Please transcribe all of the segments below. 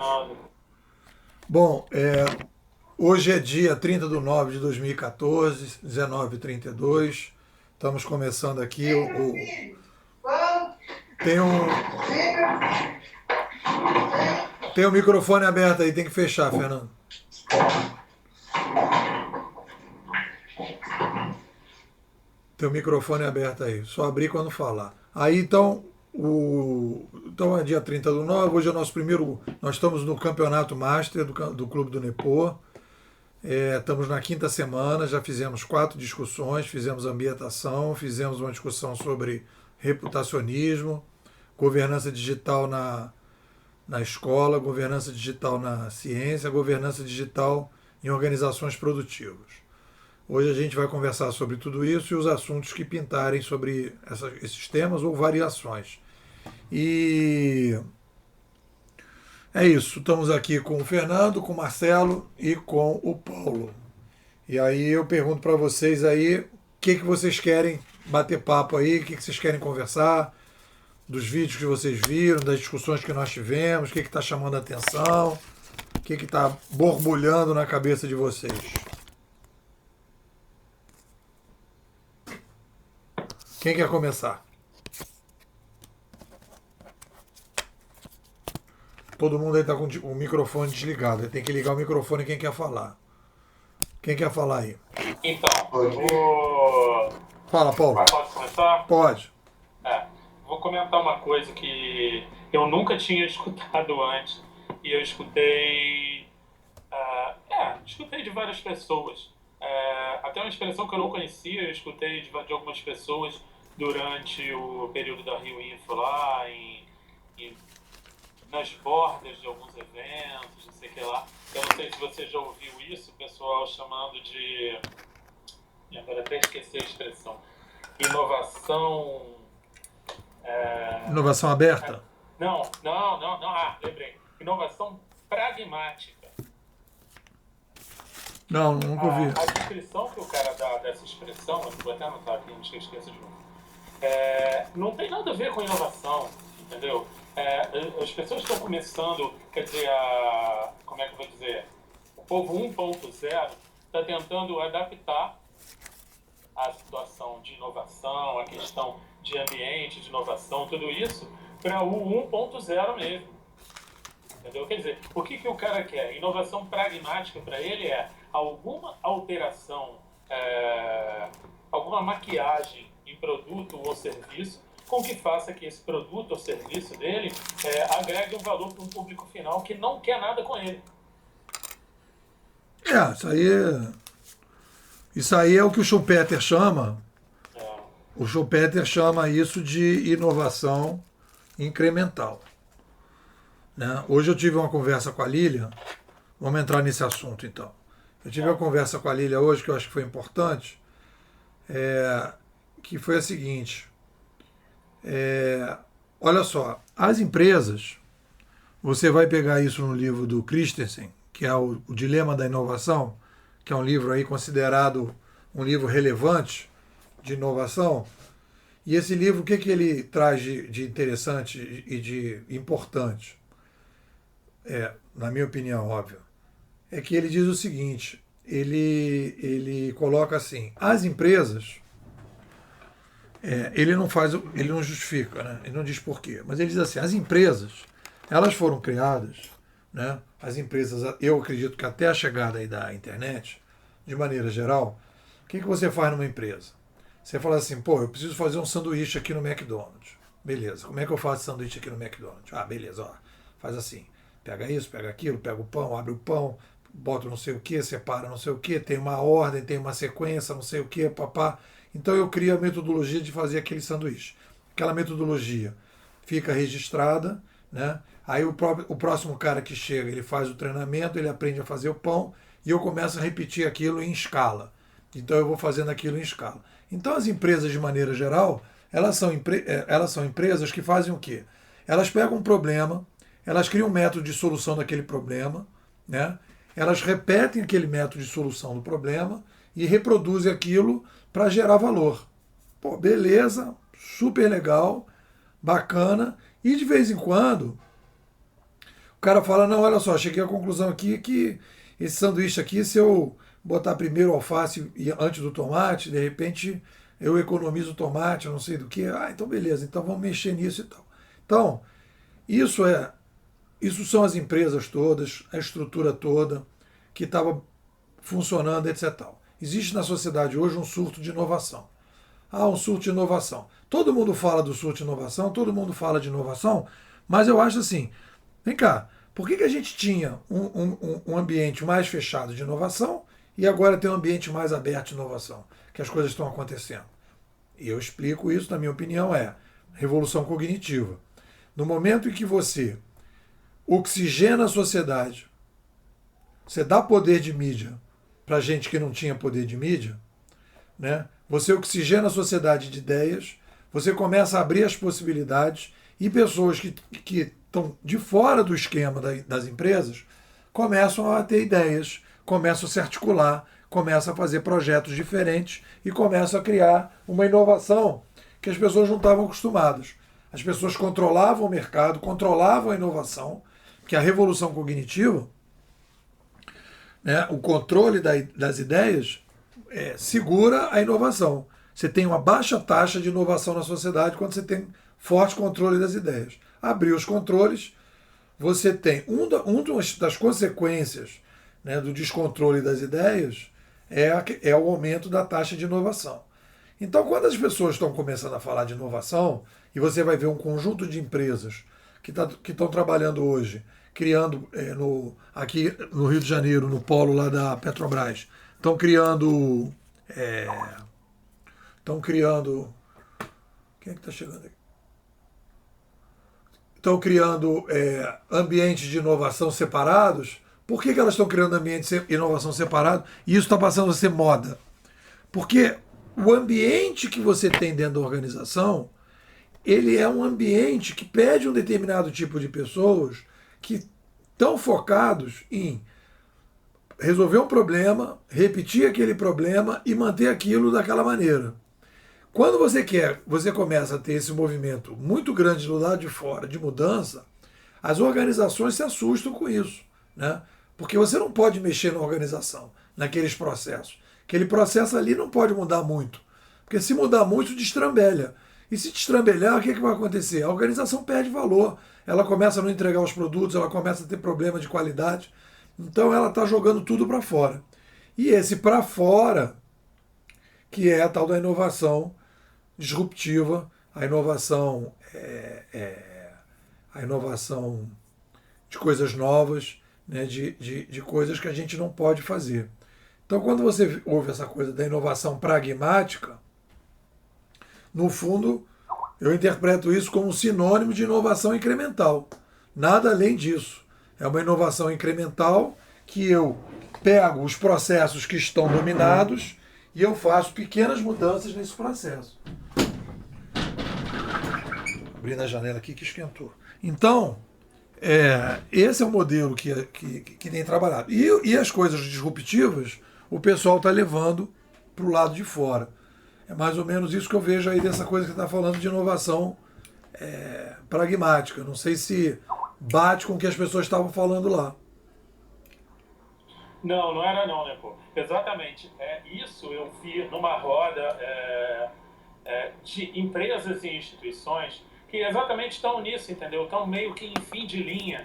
Fernando. Bom, hoje é dia 30 de nove de 2014, 19h32. Estamos começando aqui. Tem um, tem um microfone aberto aí, tem que fechar, Fernando. Tem o microfone aberto aí, só abrir quando falar. Aí então é dia 30 do 9, hoje é o nosso primeiro. Nós estamos no Campeonato Master do Clube do Nepô. Estamos na quinta semana, já fizemos 4 discussões, fizemos ambientação, fizemos uma discussão sobre reputacionismo, governança digital na escola, governança digital na ciência, governança digital em organizações produtivas. Hoje a gente vai conversar sobre tudo isso e os assuntos que pintarem sobre esses temas ou variações. E é isso, estamos aqui com o Fernando, com o Marcelo e com o Paulo. E aí eu pergunto para vocês aí, o que vocês querem bater papo aí, o que vocês querem conversar, dos vídeos que vocês viram, das discussões que nós tivemos, o que está chamando a atenção, o que está borbulhando na cabeça de vocês. Quem quer começar? Todo mundo aí está com o microfone desligado. Tem que ligar o microfone quem quer falar. Quem quer falar aí? Então, vou. Fala, Paulo. Pode começar? Pode. Vou comentar uma coisa que eu nunca tinha escutado antes. E eu escutei. Escutei de várias pessoas. Até uma expressão que eu não conhecia, eu escutei de algumas pessoas durante o período da Rio Info lá, nas bordas de alguns eventos, não sei o que lá. Eu não sei se você já ouviu isso, o pessoal chamando de. Agora até esqueci a expressão. Inovação. Inovação aberta? Não. Lembrei. Inovação pragmática. Não, nunca ouvi. A descrição que o cara dá dessa expressão, eu vou até anotar aqui, antes que eu esqueça de novo. Não tem nada a ver com inovação, entendeu? As pessoas estão começando, quer dizer, como é que eu vou dizer? O povo 1.0 está tentando adaptar a situação de inovação, a questão de ambiente, de inovação, tudo isso, para o 1.0 mesmo. Entendeu? Quer dizer, o que o cara quer? Inovação pragmática para ele é alguma alteração, alguma maquiagem em produto ou serviço com que faça que esse produto ou serviço dele agregue um valor para um público final que não quer nada com ele. Isso aí é o que o Schumpeter chama. É, O Schumpeter chama isso de inovação incremental. Né? Hoje eu tive uma conversa com a Lília, vamos entrar nesse assunto então. Eu tive uma conversa com a Lília hoje que eu acho que foi importante, que foi a seguinte. Olha só, as empresas, você vai pegar isso no livro do Christensen, que é o Dilema da Inovação, que é um livro aí considerado um livro relevante de inovação. E esse livro, o que ele traz de interessante e de importante? Na minha opinião, óbvio, é que ele diz o seguinte, ele coloca assim, as empresas, ele não justifica, né? Ele não diz por quê, mas ele diz assim, as empresas, elas foram criadas, né? As empresas, eu acredito que até a chegada aí da internet, de maneira geral, o que você faz numa empresa? Você fala assim, pô, eu preciso fazer um sanduíche aqui no McDonald's. Beleza, como é que eu faço sanduíche aqui no McDonald's? Beleza, ó, faz assim, pega isso, pega aquilo, pega o pão, abre o pão, bota não sei o que, separa não sei o que, tem uma ordem, tem uma sequência, não sei o que, papá. Então eu crio a metodologia de fazer aquele sanduíche. Aquela metodologia fica registrada, né? Aí o próximo cara que chega, ele faz o treinamento, ele aprende a fazer o pão e eu começo a repetir aquilo em escala. Então eu vou fazendo aquilo em escala. Então as empresas, de maneira geral, elas são empresas que fazem o quê? Elas pegam um problema, elas criam um método de solução daquele problema, né? Elas repetem aquele método de solução do problema e reproduzem aquilo para gerar valor. Pô, beleza, super legal, bacana. E de vez em quando, o cara fala, não, olha só, cheguei à conclusão aqui que esse sanduíche aqui, se eu botar primeiro o alface antes do tomate, de repente eu economizo o tomate, eu não sei do que. Ah, então beleza, então vamos mexer nisso e tal. Então, isso é, isso são as empresas todas, a estrutura toda que estava funcionando, etc. Tal. Existe na sociedade hoje um surto de inovação. Ah, um surto de inovação. Todo mundo fala do surto de inovação, todo mundo fala de inovação, mas eu acho assim, vem cá, por que a gente tinha um ambiente mais fechado de inovação e agora tem um ambiente mais aberto de inovação? Que as coisas estão acontecendo. E eu explico isso, na minha opinião, é revolução cognitiva. No momento em que você oxigena a sociedade, você dá poder de mídia para gente que não tinha poder de mídia, né? Você oxigena a sociedade de ideias, você começa a abrir as possibilidades e pessoas que estão de fora do esquema das empresas começam a ter ideias, começam a se articular, começam a fazer projetos diferentes e começam a criar uma inovação que as pessoas não estavam acostumadas. As pessoas controlavam o mercado, controlavam a inovação, que a revolução cognitiva, né, o controle das ideias, segura a inovação. Você tem uma baixa taxa de inovação na sociedade quando você tem forte controle das ideias. Abrir os controles, você tem das consequências, né, do descontrole das ideias é o aumento da taxa de inovação. Então, quando as pessoas estão começando a falar de inovação, e você vai ver um conjunto de empresas que estão trabalhando hoje, criando aqui no Rio de Janeiro, no polo lá da Petrobras, estão criando. Estão criando. Quem é que está chegando aqui? Estão criando ambientes de inovação separados. Por que elas estão criando ambientes de inovação separados? E isso está passando a ser moda. Porque o ambiente que você tem dentro da organização, ele é um ambiente que pede um determinado tipo de pessoas que estão focados em resolver um problema, repetir aquele problema e manter aquilo daquela maneira. Quando você começa a ter esse movimento muito grande do lado de fora de mudança, as organizações se assustam com isso, né? Porque você não pode mexer na organização, naqueles processos. Aquele processo ali não pode mudar muito, porque se mudar muito, destrambelha. E se destrambelhar, o que vai acontecer? A organização perde valor, ela começa a não entregar os produtos, ela começa a ter problema de qualidade, então ela está jogando tudo para fora. E esse para fora, que é a tal da inovação disruptiva, a inovação de coisas novas, né, de coisas que a gente não pode fazer. Então, quando você ouve essa coisa da inovação pragmática, no fundo, eu interpreto isso como um sinônimo de inovação incremental. Nada além disso. É uma inovação incremental que eu pego os processos que estão dominados e eu faço pequenas mudanças nesse processo. Abrindo a janela aqui que esquentou. Então, esse é o modelo que tem trabalhado. E as coisas disruptivas, o pessoal está levando para o lado de fora. É mais ou menos isso que eu vejo aí dessa coisa que está falando de inovação pragmática. Não sei se bate com o que as pessoas estavam falando lá. Não, não era não, né, pô? Exatamente. Isso eu vi numa roda de empresas e instituições que exatamente estão nisso, entendeu? Estão meio que em fim de linha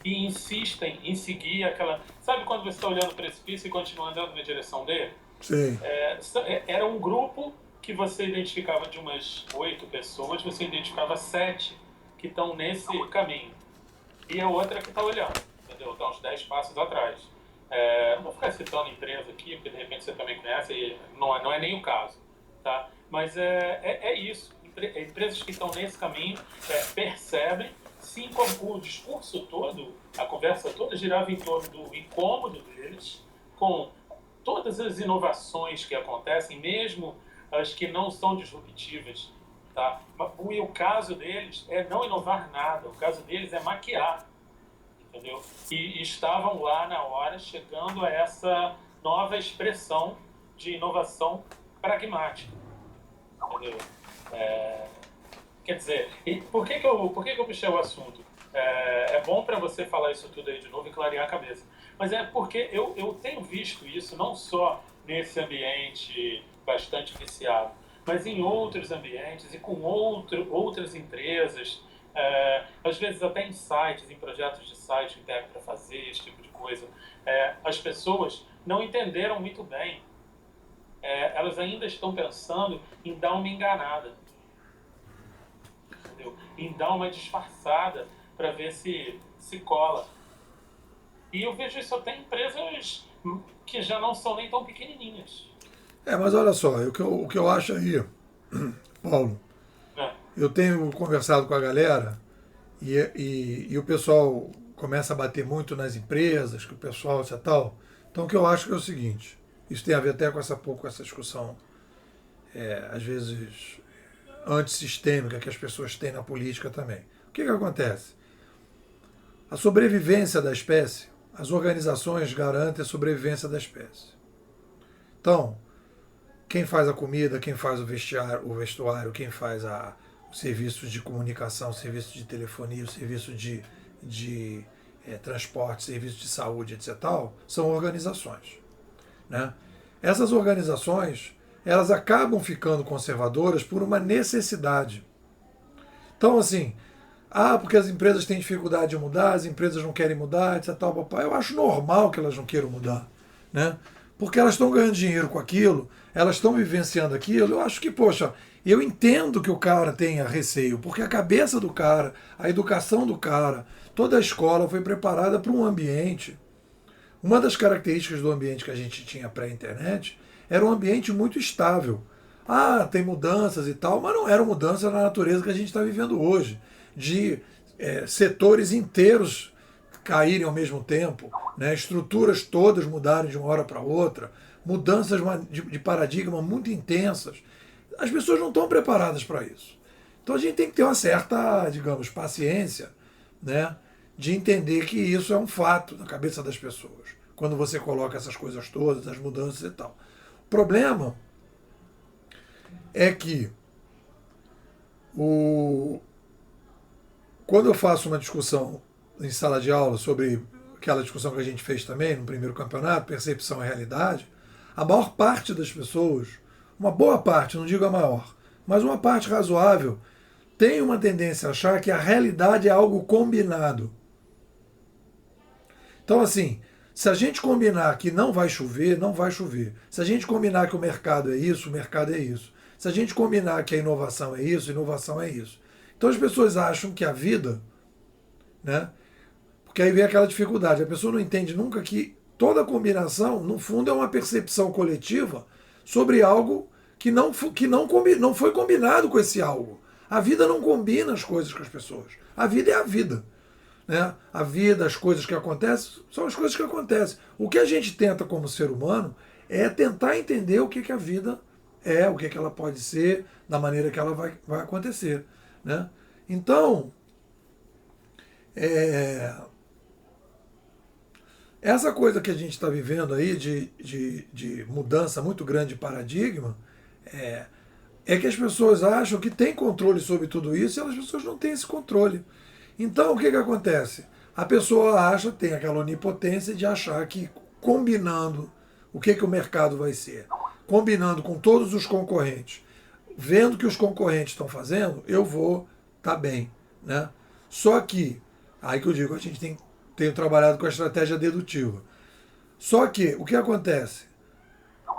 e insistem em seguir aquela... Sabe quando você está olhando o precipício e continua andando na direção dele? Sim. Era um grupo que você identificava de umas 8 pessoas, você identificava 7 que estão nesse caminho. E a outra que está olhando, entendeu? Está uns 10 passos atrás. Não vou ficar citando empresa aqui, porque de repente você também conhece, e não é nem o caso. Tá? Mas é isso. Empresas que estão nesse caminho percebem, sim, como o discurso todo, a conversa toda girava em torno do incômodo deles, com todas as inovações que acontecem, mesmo as que não são disruptivas. Tá? E o caso deles é não inovar nada, o caso deles é maquiar. Entendeu? E estavam lá na hora, chegando a essa nova expressão de inovação pragmática. Entendeu? Quer dizer, por que eu puxei o assunto? É bom para você falar isso tudo aí de novo e clarear a cabeça. Mas é porque eu tenho visto isso não só nesse ambiente bastante viciado, mas em outros ambientes e com outras empresas, às vezes até em sites, em projetos de site que pego para fazer esse tipo de coisa. As pessoas não entenderam muito bem. Elas ainda estão pensando em dar uma enganada, entendeu? Em dar uma disfarçada para ver se cola. E eu vejo isso até em empresas que já não são nem tão pequenininhas. Mas olha só, o que eu acho aí, Paulo, Né? eu tenho conversado com a galera e o pessoal começa a bater muito nas empresas, que o pessoal isso e tal. Então o que eu acho que é o seguinte, isso tem a ver até com essa discussão, às vezes, antissistêmica que as pessoas têm na política também. O que acontece? A sobrevivência da espécie, as organizações garantem a sobrevivência da espécie. Então, quem faz a comida, quem faz o vestuário, quem faz os serviços de comunicação, o serviço de telefonia, o serviço de transporte, serviço de saúde, etc. São organizações. Né? Essas organizações, elas acabam ficando conservadoras por uma necessidade. Então, assim, porque as empresas têm dificuldade de mudar, as empresas não querem mudar, etc. Eu acho normal que elas não queiram mudar. Né? Porque elas estão ganhando dinheiro com aquilo, elas estão vivenciando aquilo. Eu acho que, poxa, eu entendo que o cara tenha receio, porque a cabeça do cara, a educação do cara, toda a escola foi preparada para um ambiente. Uma das características do ambiente que a gente tinha pré-internet era um ambiente muito estável. Tem mudanças e tal, mas não eram mudanças na natureza que a gente está vivendo hoje, de setores inteiros caírem ao mesmo tempo, né? Estruturas todas mudarem de uma hora para outra, mudanças de paradigma muito intensas. As pessoas não estão preparadas para isso. Então a gente tem que ter uma certa, digamos, paciência, né? De entender que isso é um fato na cabeça das pessoas, quando você coloca essas coisas todas, as mudanças e tal. O problema é que quando eu faço uma discussão em sala de aula sobre aquela discussão que a gente fez também no primeiro campeonato, percepção e realidade, a maior parte das pessoas, uma boa parte, não digo a maior, mas uma parte razoável, tem uma tendência a achar que a realidade é algo combinado. Então, assim, se a gente combinar que não vai chover, não vai chover. Se a gente combinar que o mercado é isso, o mercado é isso. Se a gente combinar que a inovação é isso, a inovação é isso. Então as pessoas acham que a vida, né? Porque aí vem aquela dificuldade, a pessoa não entende nunca que toda combinação, no fundo, é uma percepção coletiva sobre algo que não foi combinado com esse algo. A vida não combina as coisas com as pessoas. A vida é a vida. Né? A vida, as coisas que acontecem, são as coisas que acontecem. O que a gente tenta como ser humano é tentar entender o que a vida é, o que ela pode ser, da maneira que ela vai acontecer. Né? Então, essa coisa que a gente está vivendo aí de mudança muito grande de paradigma é que as pessoas acham que tem controle sobre tudo isso e as pessoas não têm esse controle. Então, o que acontece? A pessoa acha, tem aquela onipotência de achar que combinando o que o mercado vai ser, combinando com todos os concorrentes, vendo que os concorrentes estão fazendo, eu vou estar bem. Né? Só que, aí que eu digo, a gente tem trabalhado com a estratégia dedutiva. Só que, o que acontece?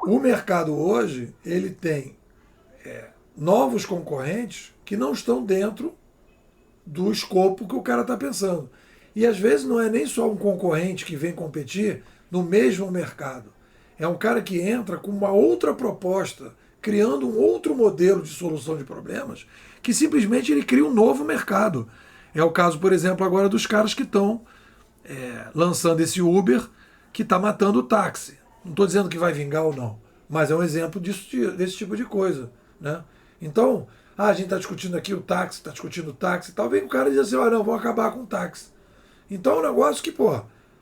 O mercado hoje, ele tem novos concorrentes que não estão dentro do escopo que o cara está pensando. E às vezes não é nem só um concorrente que vem competir no mesmo mercado. É um cara que entra com uma outra proposta, criando um outro modelo de solução de problemas, que simplesmente ele cria um novo mercado. É o caso, por exemplo, agora dos caras que estão lançando esse Uber que está matando o táxi. Não estou dizendo que vai vingar ou não, mas é um exemplo desse tipo de coisa. Né? Então, a gente está discutindo aqui o táxi, está discutindo o táxi e tal, vem o cara e diz assim, não, vou acabar com o táxi. Então é um negócio que,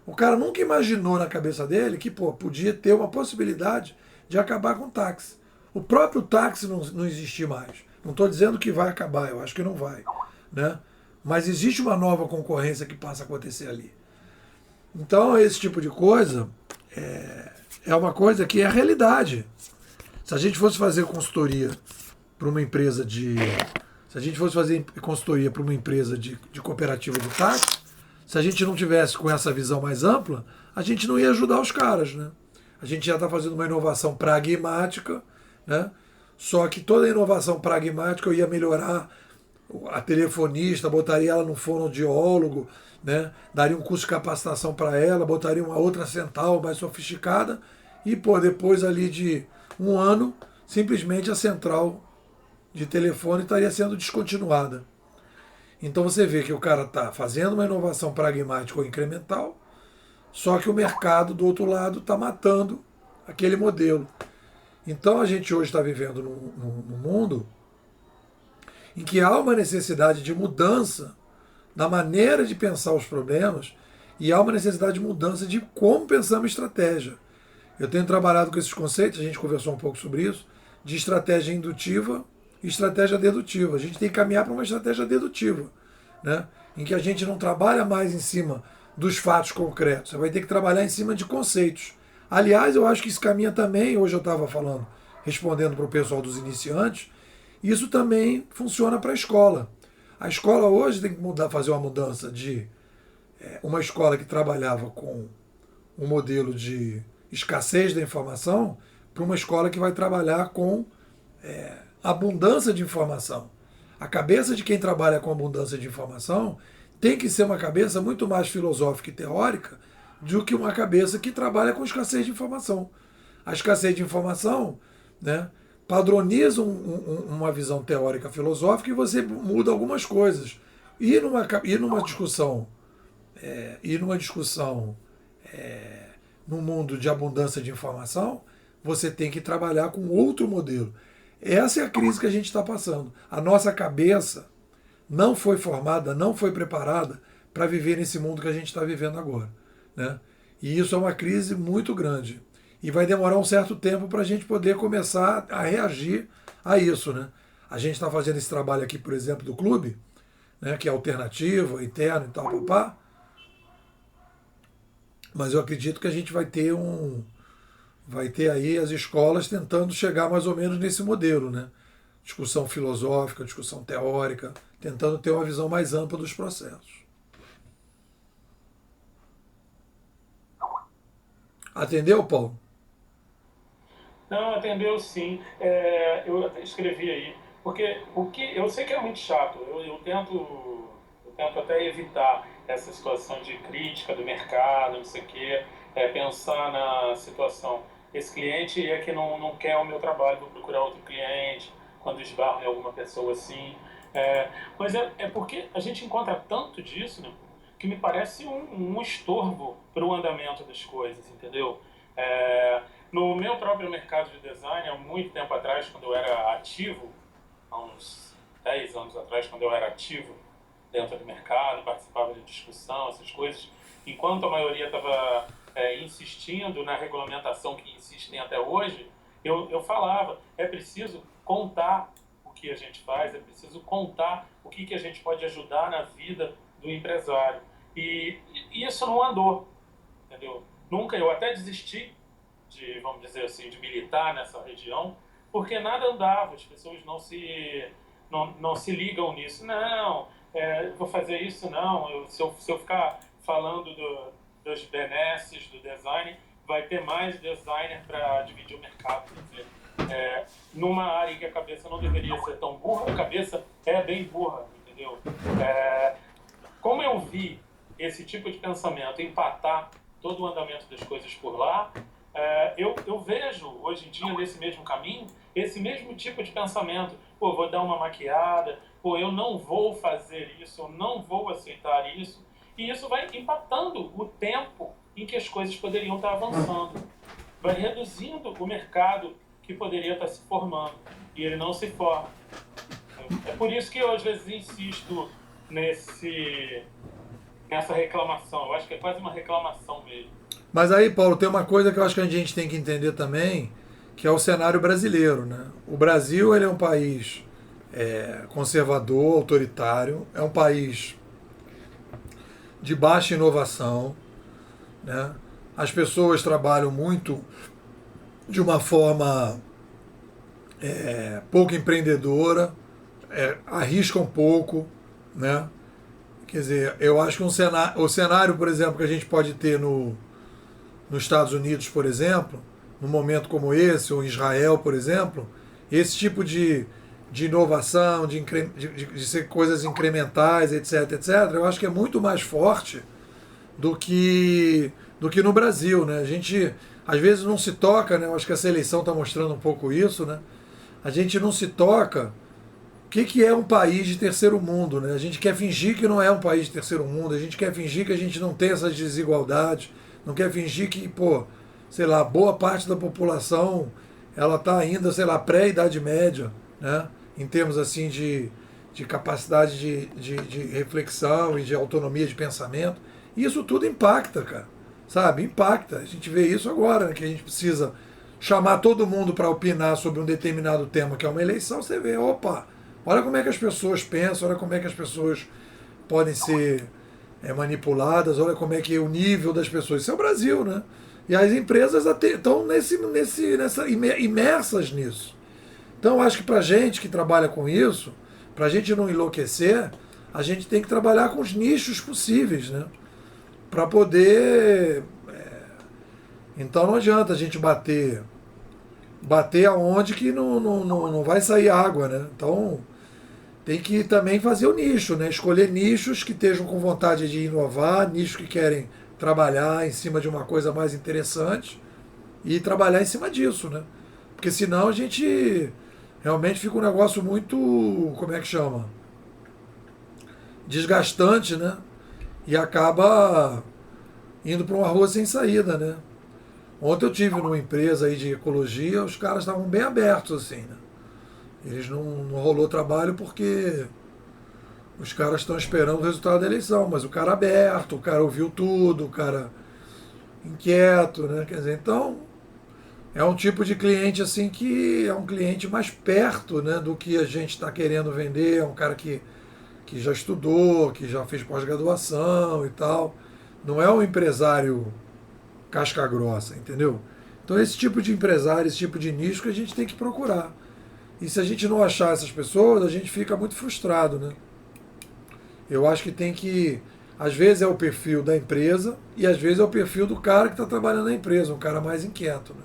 o cara nunca imaginou na cabeça dele que, podia ter uma possibilidade de acabar com o táxi. O próprio táxi não existir mais. Não estou dizendo que vai acabar, eu acho que não vai. Né? mas existe uma nova concorrência que passa a acontecer ali. Então, esse tipo de coisa é uma coisa que é a realidade. Se a gente fosse fazer consultoria para uma empresa de. Se a gente fosse fazer consultoria para uma empresa de cooperativa de táxi, se a gente não tivesse com essa visão mais ampla, a gente não ia ajudar os caras, né? A gente já está fazendo uma inovação pragmática, né? Só que toda inovação pragmática eu ia melhorar a telefonista, botaria ela no fonoaudiólogo, né? Daria um curso de capacitação para ela, botaria uma outra central mais sofisticada e, pô, depois ali de um ano, simplesmente a central de telefone estaria sendo descontinuada. Então você vê que o cara está fazendo uma inovação pragmática ou incremental, só que o mercado do outro lado está matando aquele modelo. Então a gente hoje está vivendo num mundo em que há uma necessidade de mudança na maneira de pensar os problemas e há uma necessidade de mudança de como pensamos estratégia. Eu tenho trabalhado com esses conceitos, a gente conversou um pouco sobre isso, de estratégia indutiva e estratégia dedutiva. A gente tem que caminhar para uma estratégia dedutiva, né? Em que a gente não trabalha mais em cima dos fatos concretos, você vai ter que trabalhar em cima de conceitos. Aliás, eu acho que isso caminha também, hoje eu estava falando, respondendo para o pessoal dos iniciantes, isso também funciona para a escola. A escola hoje tem que fazer uma mudança de uma escola que trabalhava com um modelo de escassez da informação para uma escola que vai trabalhar com abundância de informação. A cabeça de quem trabalha com abundância de informação tem que ser uma cabeça muito mais filosófica e teórica do que uma cabeça que trabalha com escassez de informação. A escassez de informação, né, padroniza uma visão teórica filosófica e você muda algumas coisas. E numa discussão no mundo de abundância de informação, você tem que trabalhar com outro modelo. Essa é a crise que a gente está passando. A nossa cabeça não foi formada, não foi preparada para viver nesse mundo que a gente está vivendo agora, né? E isso é uma crise muito grande. E vai demorar um certo tempo para a gente poder começar a reagir a isso, né? A gente está fazendo esse trabalho aqui, por exemplo, do clube, né, que é alternativo, interno e tal, papá. Mas eu acredito que a gente vai ter aí as escolas tentando chegar mais ou menos nesse modelo, né? Discussão filosófica, discussão teórica, tentando ter uma visão mais ampla dos processos. Atendeu, Paulo? Não, atendeu sim. Eu até escrevi aí, porque o que eu sei que é muito chato. Eu tento até evitar essa situação de crítica do mercado, não sei o quê, pensar na situação. Esse cliente é que não quer o meu trabalho, vou procurar outro cliente, quando esbarro em alguma pessoa assim. Mas é porque a gente encontra tanto disso, né, que me parece um estorvo para o andamento das coisas, entendeu? No meu próprio mercado de design, há muito tempo atrás, quando eu era ativo, há uns 10 anos atrás, quando eu era ativo dentro do mercado, participava de discussão, essas coisas, enquanto a maioria estava insistindo na regulamentação que insistem até hoje, eu falava, é preciso contar o que a gente faz, é preciso contar o que a gente pode ajudar na vida do empresário. E isso não andou, entendeu? Nunca, eu até desisti vamos dizer assim, de militar nessa região, porque nada andava, as pessoas não se ligam nisso. Não, vou fazer isso não, se eu ficar falando dos benesses do design, vai ter mais designer para dividir o mercado. Quer dizer, numa área em que a cabeça não deveria ser tão burra, a cabeça é bem burra, entendeu? Como eu vi esse tipo de pensamento empatar todo o andamento das coisas por lá, eu vejo hoje em dia nesse mesmo caminho esse mesmo tipo de pensamento. Pô, vou dar uma maquiada, pô, eu não vou fazer isso, eu não vou aceitar isso, e isso vai empatando o tempo em que as coisas poderiam estar avançando, vai reduzindo o mercado que poderia estar se formando, e ele não se forma. É por isso que eu às vezes insisto nessa reclamação. Eu acho que é quase uma reclamação mesmo. Mas aí, Paulo, tem uma coisa que eu acho que a gente tem que entender também, que é o cenário brasileiro, né? O Brasil, ele é um país conservador, autoritário, é um país de baixa inovação, né? As pessoas trabalham muito de uma forma pouco empreendedora, arriscam pouco, né? Quer dizer, eu acho que o cenário, por exemplo, que a gente pode ter nos Estados Unidos, por exemplo, num momento como esse, ou em Israel, por exemplo, esse tipo de inovação, de ser coisas incrementais, etc, etc, eu acho que é muito mais forte do que no Brasil, né? A gente às vezes não se toca, né? Eu acho que essa eleição está mostrando um pouco isso, né? A gente não se toca o que é um país de terceiro mundo, né? A gente quer fingir que não é um país de terceiro mundo, a gente quer fingir que a gente não tem essas desigualdades, não quer fingir que, pô, sei lá, boa parte da população ela está ainda, sei lá, pré-idade média, né? Em termos assim de capacidade de reflexão e de autonomia de pensamento. E isso tudo impacta, cara. Sabe? Impacta. A gente vê isso agora, né? Que a gente precisa chamar todo mundo para opinar sobre um determinado tema, que é uma eleição. Você vê, opa, olha como é que as pessoas pensam, olha como é que as pessoas podem ser manipuladas, olha como é que é o nível das pessoas. Isso é o Brasil, né? E as empresas estão imersas nisso. Então, acho que para a gente que trabalha com isso, para a gente não enlouquecer, a gente tem que trabalhar com os nichos possíveis, né? Para poder. Então, não adianta a gente bater aonde que não vai sair água, né? Então, tem que também fazer o nicho, né? Escolher nichos que estejam com vontade de inovar, nichos que querem trabalhar em cima de uma coisa mais interessante e trabalhar em cima disso, né? Porque senão a gente realmente fica um negócio muito, como é que chama? Desgastante, né? E acaba indo para uma rua sem saída, né? Ontem eu tive numa empresa aí de ecologia, os caras estavam bem abertos, assim, né? Eles não rolou trabalho porque os caras estão esperando o resultado da eleição, mas o cara aberto, o cara ouviu tudo, o cara inquieto, né? Quer dizer, então é um tipo de cliente assim que é um cliente mais perto, né, do que a gente está querendo vender, é um cara que já estudou, que já fez pós-graduação e tal. Não é um empresário casca grossa, entendeu? Então esse tipo de empresário, esse tipo de nicho que a gente tem que procurar. E se a gente não achar essas pessoas, a gente fica muito frustrado, né? Eu acho que tem que. Às vezes é o perfil da empresa e às vezes é o perfil do cara que está trabalhando na empresa, um cara mais inquieto, né?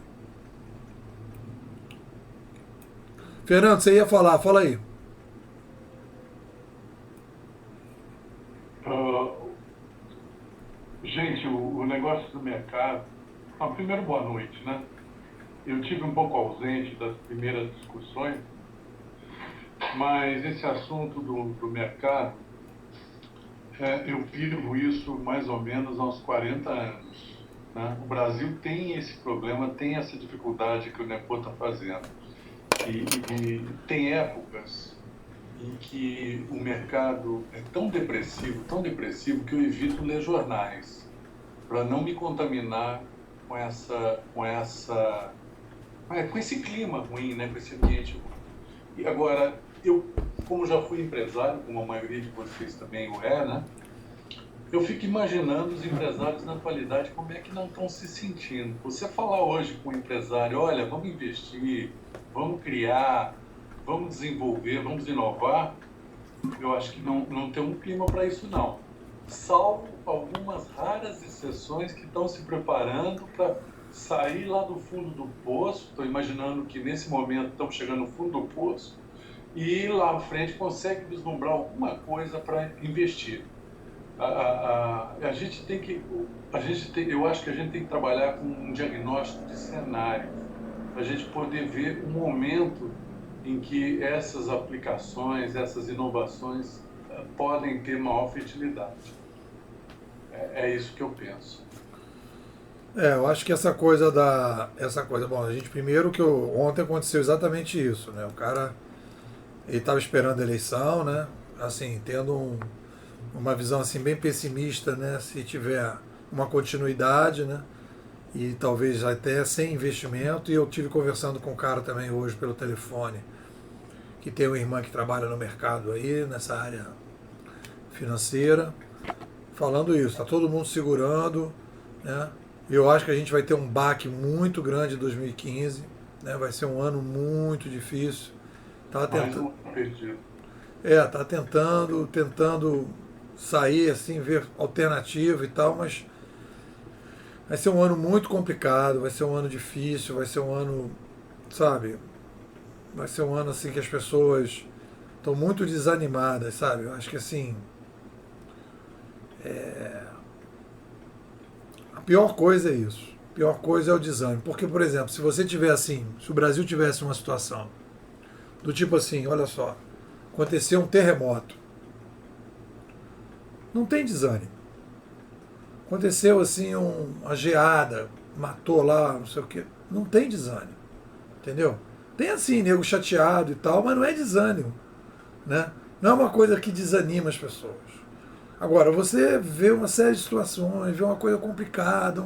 Fernando, você ia falar, fala aí. Gente, o negócio do mercado. Primeiro, boa noite, né? Eu tive um pouco ausente das primeiras discussões, mas esse assunto do mercado, eu vivo isso mais ou menos há uns 40 anos. Né? O Brasil tem esse problema, tem essa dificuldade que o Nepo está fazendo. E tem épocas em que o mercado é tão depressivo, que eu evito ler jornais, para não me contaminar com esse clima ruim, né? Com esse ambiente ruim. E agora, eu, como já fui empresário, como a maioria de vocês também o é, né? Eu fico imaginando os empresários na atualidade como é que não estão se sentindo. Você falar hoje com o empresário, olha, vamos investir, vamos criar, vamos desenvolver, vamos inovar, eu acho que não tem um clima para isso não. Salvo algumas raras exceções que estão se preparando para sair lá do fundo do poço. Estou imaginando que nesse momento estamos chegando no fundo do poço e lá à frente consegue vislumbrar alguma coisa para investir. A gente tem que, eu acho que a gente tem que trabalhar com um diagnóstico de cenário, para a gente poder ver o momento em que essas aplicações, essas inovações podem ter maior fertilidade. É isso que eu penso. Eu acho que bom, a gente primeiro ontem aconteceu exatamente isso, né? O cara, ele estava esperando a eleição, né? Assim, tendo uma visão assim bem pessimista, né? Se tiver uma continuidade, né? E talvez até sem investimento. E eu tive conversando com o cara também hoje pelo telefone. que tem uma irmã que trabalha no mercado aí, nessa área financeira, falando isso. Está todo mundo segurando, né? Eu acho que a gente vai ter um baque muito grande em 2015, né? Vai ser um ano muito difícil. Tá Mais tentando, um perdido. tá tentando sair assim, ver alternativa e tal, mas vai ser um ano muito complicado, vai ser um ano difícil, vai ser um ano, sabe? Vai ser um ano assim que as pessoas estão muito desanimadas, sabe? Eu acho que assim, a pior coisa é isso. A pior coisa é o desânimo. Porque, por exemplo, se você tiver assim, se o Brasil tivesse uma situação do tipo assim, olha só, aconteceu um terremoto, não tem desânimo. Aconteceu assim uma geada, matou lá, não sei o quê, não tem desânimo, entendeu? Tem assim, nego chateado e tal, mas não é desânimo, né? Não é uma coisa que desanima as pessoas. Agora, você vê uma série de situações, vê uma coisa complicada,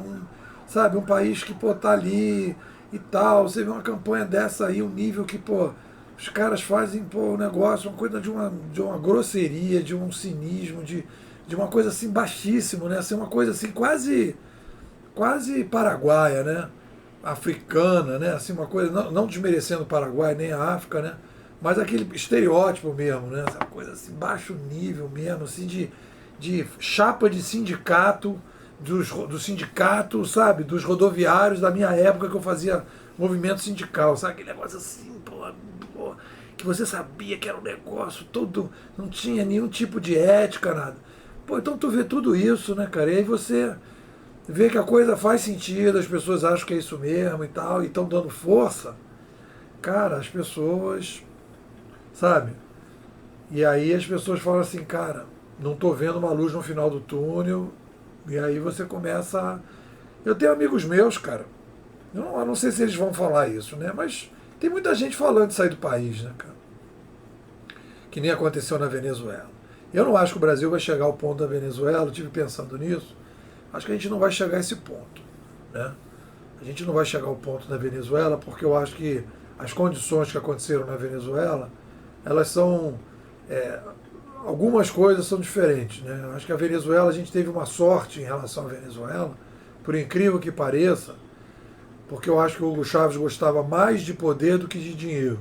sabe, um país que, pô, tá ali e tal, você vê uma campanha dessa aí, um nível que, pô, os caras fazem, pô, um negócio, uma coisa de uma grosseria, de um cinismo, de uma coisa assim baixíssimo, né? Assim, uma coisa assim quase paraguaia, né? Africana, né? Assim, uma coisa, não desmerecendo o Paraguai nem a África, né? Mas aquele estereótipo mesmo, né? Essa coisa assim, baixo nível mesmo, assim, de chapa de sindicato, do sindicato, sabe? Dos rodoviários da minha época que eu fazia movimento sindical, sabe? Aquele negócio assim, pô, que você sabia que era um negócio todo, não tinha nenhum tipo de ética, nada. Pô, então tu vê tudo isso, né, cara? E aí você vê que a coisa faz sentido, as pessoas acham que é isso mesmo e tal, e estão dando força. Cara, as pessoas, sabe? E aí as pessoas falam assim, cara, não estou vendo uma luz no final do túnel. E aí você começa a... Eu tenho amigos meus, cara, eu não sei se eles vão falar isso, né? Mas tem muita gente falando de sair do país, né, cara? Que nem aconteceu na Venezuela. Eu não acho que o Brasil vai chegar ao ponto da Venezuela, eu tive pensando nisso. Acho que a gente não vai chegar a esse ponto, né? A gente não vai chegar ao ponto da Venezuela porque eu acho que as condições que aconteceram na Venezuela, elas são... é, algumas coisas são diferentes, né? Eu acho que a Venezuela, a gente teve uma sorte em relação à Venezuela, por incrível que pareça, porque eu acho que o Hugo Chávez gostava mais de poder do que de dinheiro.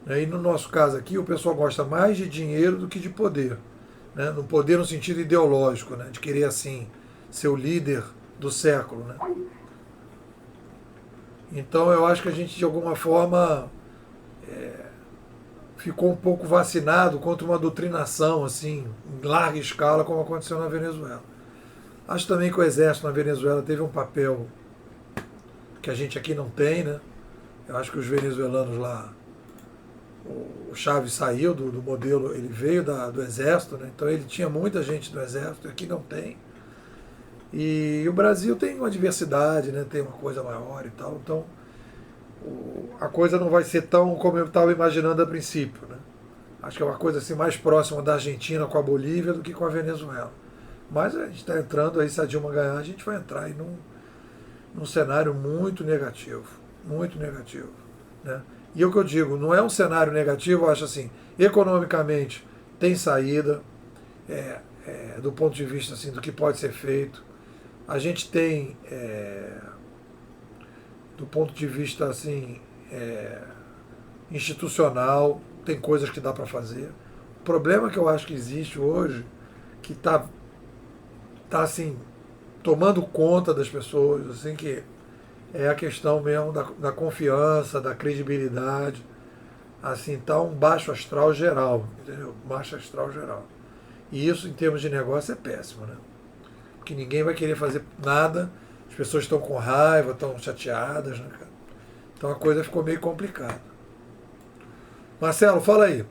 E no nosso caso aqui, o pessoal gosta mais de dinheiro do que de poder. Né? No poder no sentido ideológico, né? De querer, assim, ser o líder do século. Né? Então eu acho que a gente, de alguma forma, ficou um pouco vacinado contra uma doutrinação, assim, em larga escala, como aconteceu na Venezuela. Acho também que o exército na Venezuela teve um papel que a gente aqui não tem, né? Eu acho que os venezuelanos lá, o Chávez saiu do modelo, ele veio do exército, né? Então ele tinha muita gente do exército, aqui não tem. E o Brasil tem uma diversidade, né? Tem uma coisa maior e tal, então a coisa não vai ser tão como eu estava imaginando a princípio, né? Acho que é uma coisa assim mais próxima da Argentina com a Bolívia do que com a Venezuela. Mas a gente está entrando aí, se a Dilma ganhar, a gente vai entrar aí num cenário muito negativo, muito negativo, né? E o que eu digo, não é um cenário negativo, eu acho assim, economicamente tem saída, do ponto de vista assim, do que pode ser feito. A gente tem, do ponto de vista assim, institucional, tem coisas que dá para fazer. O problema que eu acho que existe hoje, que tá assim, tomando conta das pessoas, assim, que é a questão mesmo da confiança, da credibilidade. Assim, tá um baixo astral geral, entendeu? Baixo astral geral. E isso, em termos de negócio, é péssimo, né? Porque ninguém vai querer fazer nada, as pessoas estão com raiva, estão chateadas, né, cara? Então a coisa ficou meio complicada. Marcelo, fala aí.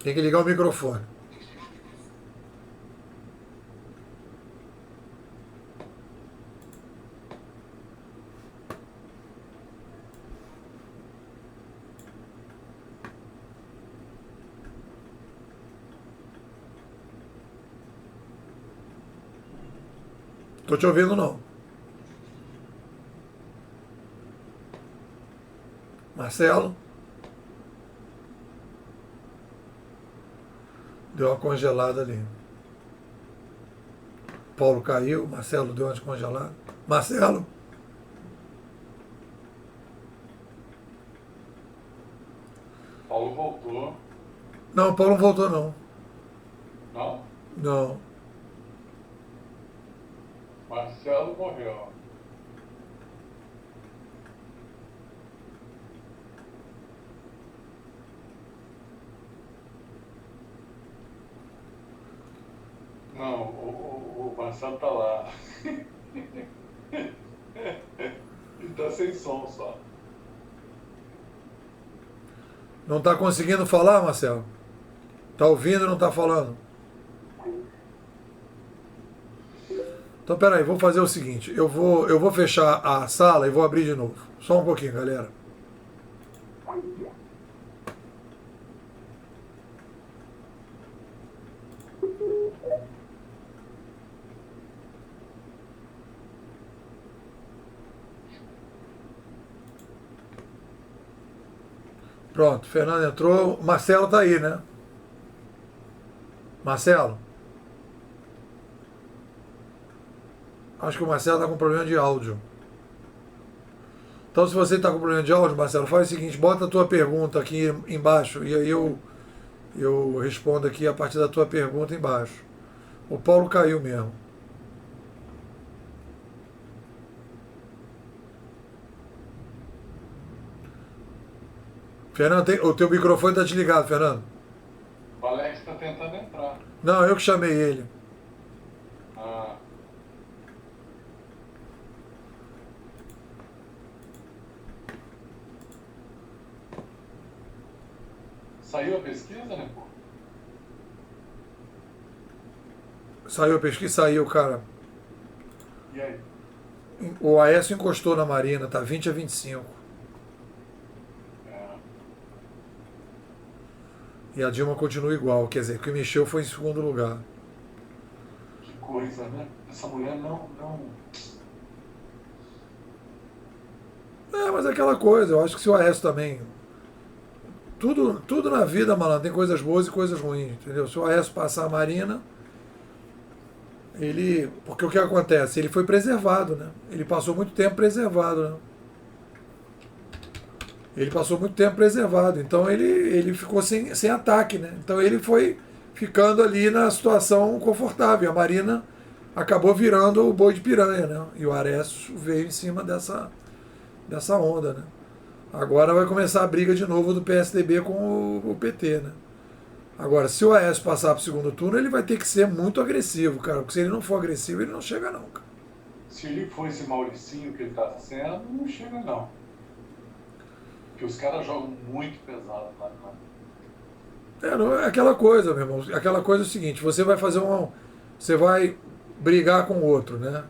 Tem que ligar o microfone. Tô te ouvindo não. Marcelo? Deu uma congelada ali. Paulo caiu, Marcelo deu uma descongelada. Marcelo? Paulo voltou. Não, Paulo não voltou não. Não? Não. Marcelo morreu. Não, o Marcelo tá lá. Ele tá sem som só. Não está conseguindo falar, Marcelo? Está ouvindo e não está falando? Então, peraí, vou fazer o seguinte. Eu vou fechar a sala e vou abrir de novo. Só um pouquinho, galera. Pronto, Fernando entrou. Marcelo tá aí, né? Marcelo? Acho que o Marcelo tá com problema de áudio. Então, se você tá com problema de áudio, Marcelo, faz o seguinte, bota a tua pergunta aqui embaixo e aí eu respondo aqui a partir da tua pergunta embaixo. O Paulo caiu mesmo. Fernando, o teu microfone tá desligado, Fernando. O Alex está tentando entrar. Não, eu que chamei ele. Ah. Saiu a pesquisa, né, pô? Saiu a pesquisa? Saiu, cara. E aí? O Aécio encostou na Marina, tá 20-25. É. E a Dilma continua igual, quer dizer, o que mexeu foi em segundo lugar. Que coisa, né? Essa mulher não... É, mas é aquela coisa, eu acho que se o Aécio também. Tudo na vida, malandro, tem coisas boas e coisas ruins, entendeu? Se o Aécio passar a Marina, ele. Porque o que acontece? Ele foi preservado, né? Ele passou muito tempo preservado, né? Ele passou muito tempo preservado, então ele ficou sem ataque, né? Então ele foi ficando ali na situação confortável. A Marina acabou virando o boi de piranha, né? E o Aécio veio em cima dessa onda, né? Agora vai começar a briga de novo do PSDB com o PT, né? Agora, se o Aécio passar para o segundo turno, ele vai ter que ser muito agressivo, cara. Porque se ele não for agressivo, ele não chega não, cara. Se ele for esse Mauricinho que ele está sendo, não chega não. Porque os caras jogam muito pesado lá. Não é aquela coisa, meu irmão. Aquela coisa é o seguinte, você vai fazer você vai brigar com o outro, né?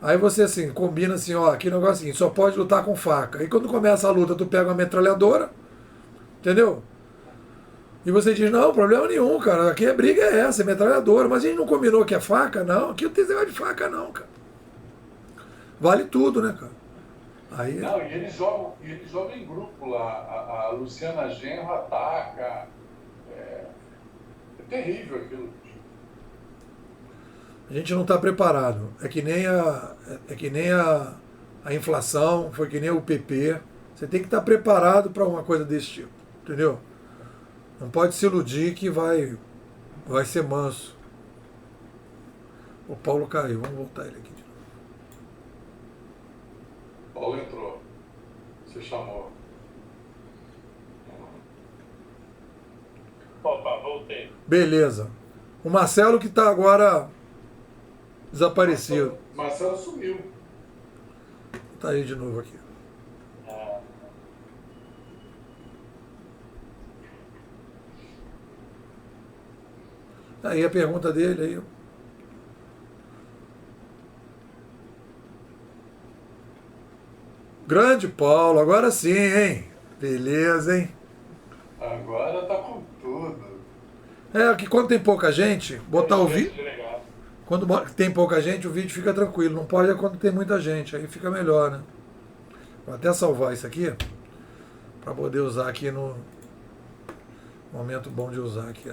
Aí você assim, combina assim, ó, aqui negócio é o seguinte, só pode lutar com faca. Aí quando começa a luta, tu pega uma metralhadora, entendeu? E você diz, não, problema nenhum, cara, aqui a briga é essa, é metralhadora, mas a gente não combinou que é faca, não, aqui não tem negócio de faca não, cara. Vale tudo, né, cara? Aí... Não, e eles jogam em grupo lá, a Luciana Genro ataca, é terrível aquilo. A gente não está preparado. É que nem a inflação, foi que nem o PP. Você tem que estar preparado para uma coisa desse tipo, entendeu? Não pode se iludir que vai ser manso. O Paulo caiu, vamos voltar ele aqui de novo. Paulo entrou. Você chamou. Opa, voltei. Beleza. O Marcelo que está agora desaparecido. Marcelo sumiu. Tá aí de novo aqui. Aí a pergunta dele aí. Grande Paulo, agora sim, hein? Beleza, hein? Agora tá com tudo. É que quando tem pouca gente, botar o vídeo. Quando tem pouca gente, o vídeo fica tranquilo. Não pode é quando tem muita gente, aí fica melhor, né? Vou até salvar isso aqui, para poder usar aqui no momento bom de usar aqui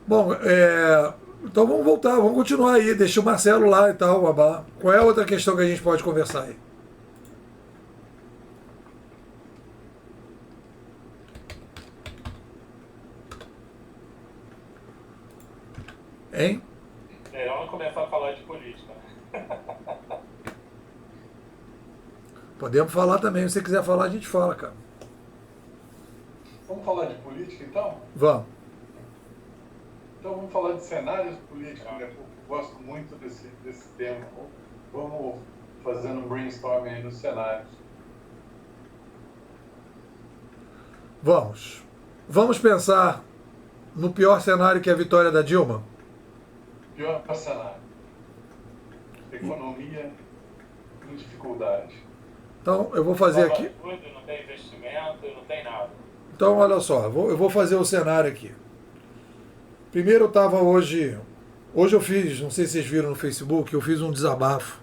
Bom, então vamos voltar, vamos continuar aí, deixa o Marcelo lá e tal, babá. Qual é a outra questão que a gente pode conversar aí? Hein? Vamos começar a falar de política. Podemos falar também, se você quiser falar, a gente fala, cara. Vamos falar de política, então? Vamos. Então vamos falar de cenários políticos, né? Eu gosto muito desse tema. Vamos fazendo um brainstorming aí nos cenários. Vamos pensar no pior cenário, que é a vitória da Dilma? Pior cenário. Economia em dificuldade. Então, eu vou fazer aqui. Não tem investimento, não tem nada. Então, olha só, eu vou fazer o cenário aqui. Primeiro eu estava hoje eu fiz, não sei se vocês viram no Facebook, eu fiz um desabafo.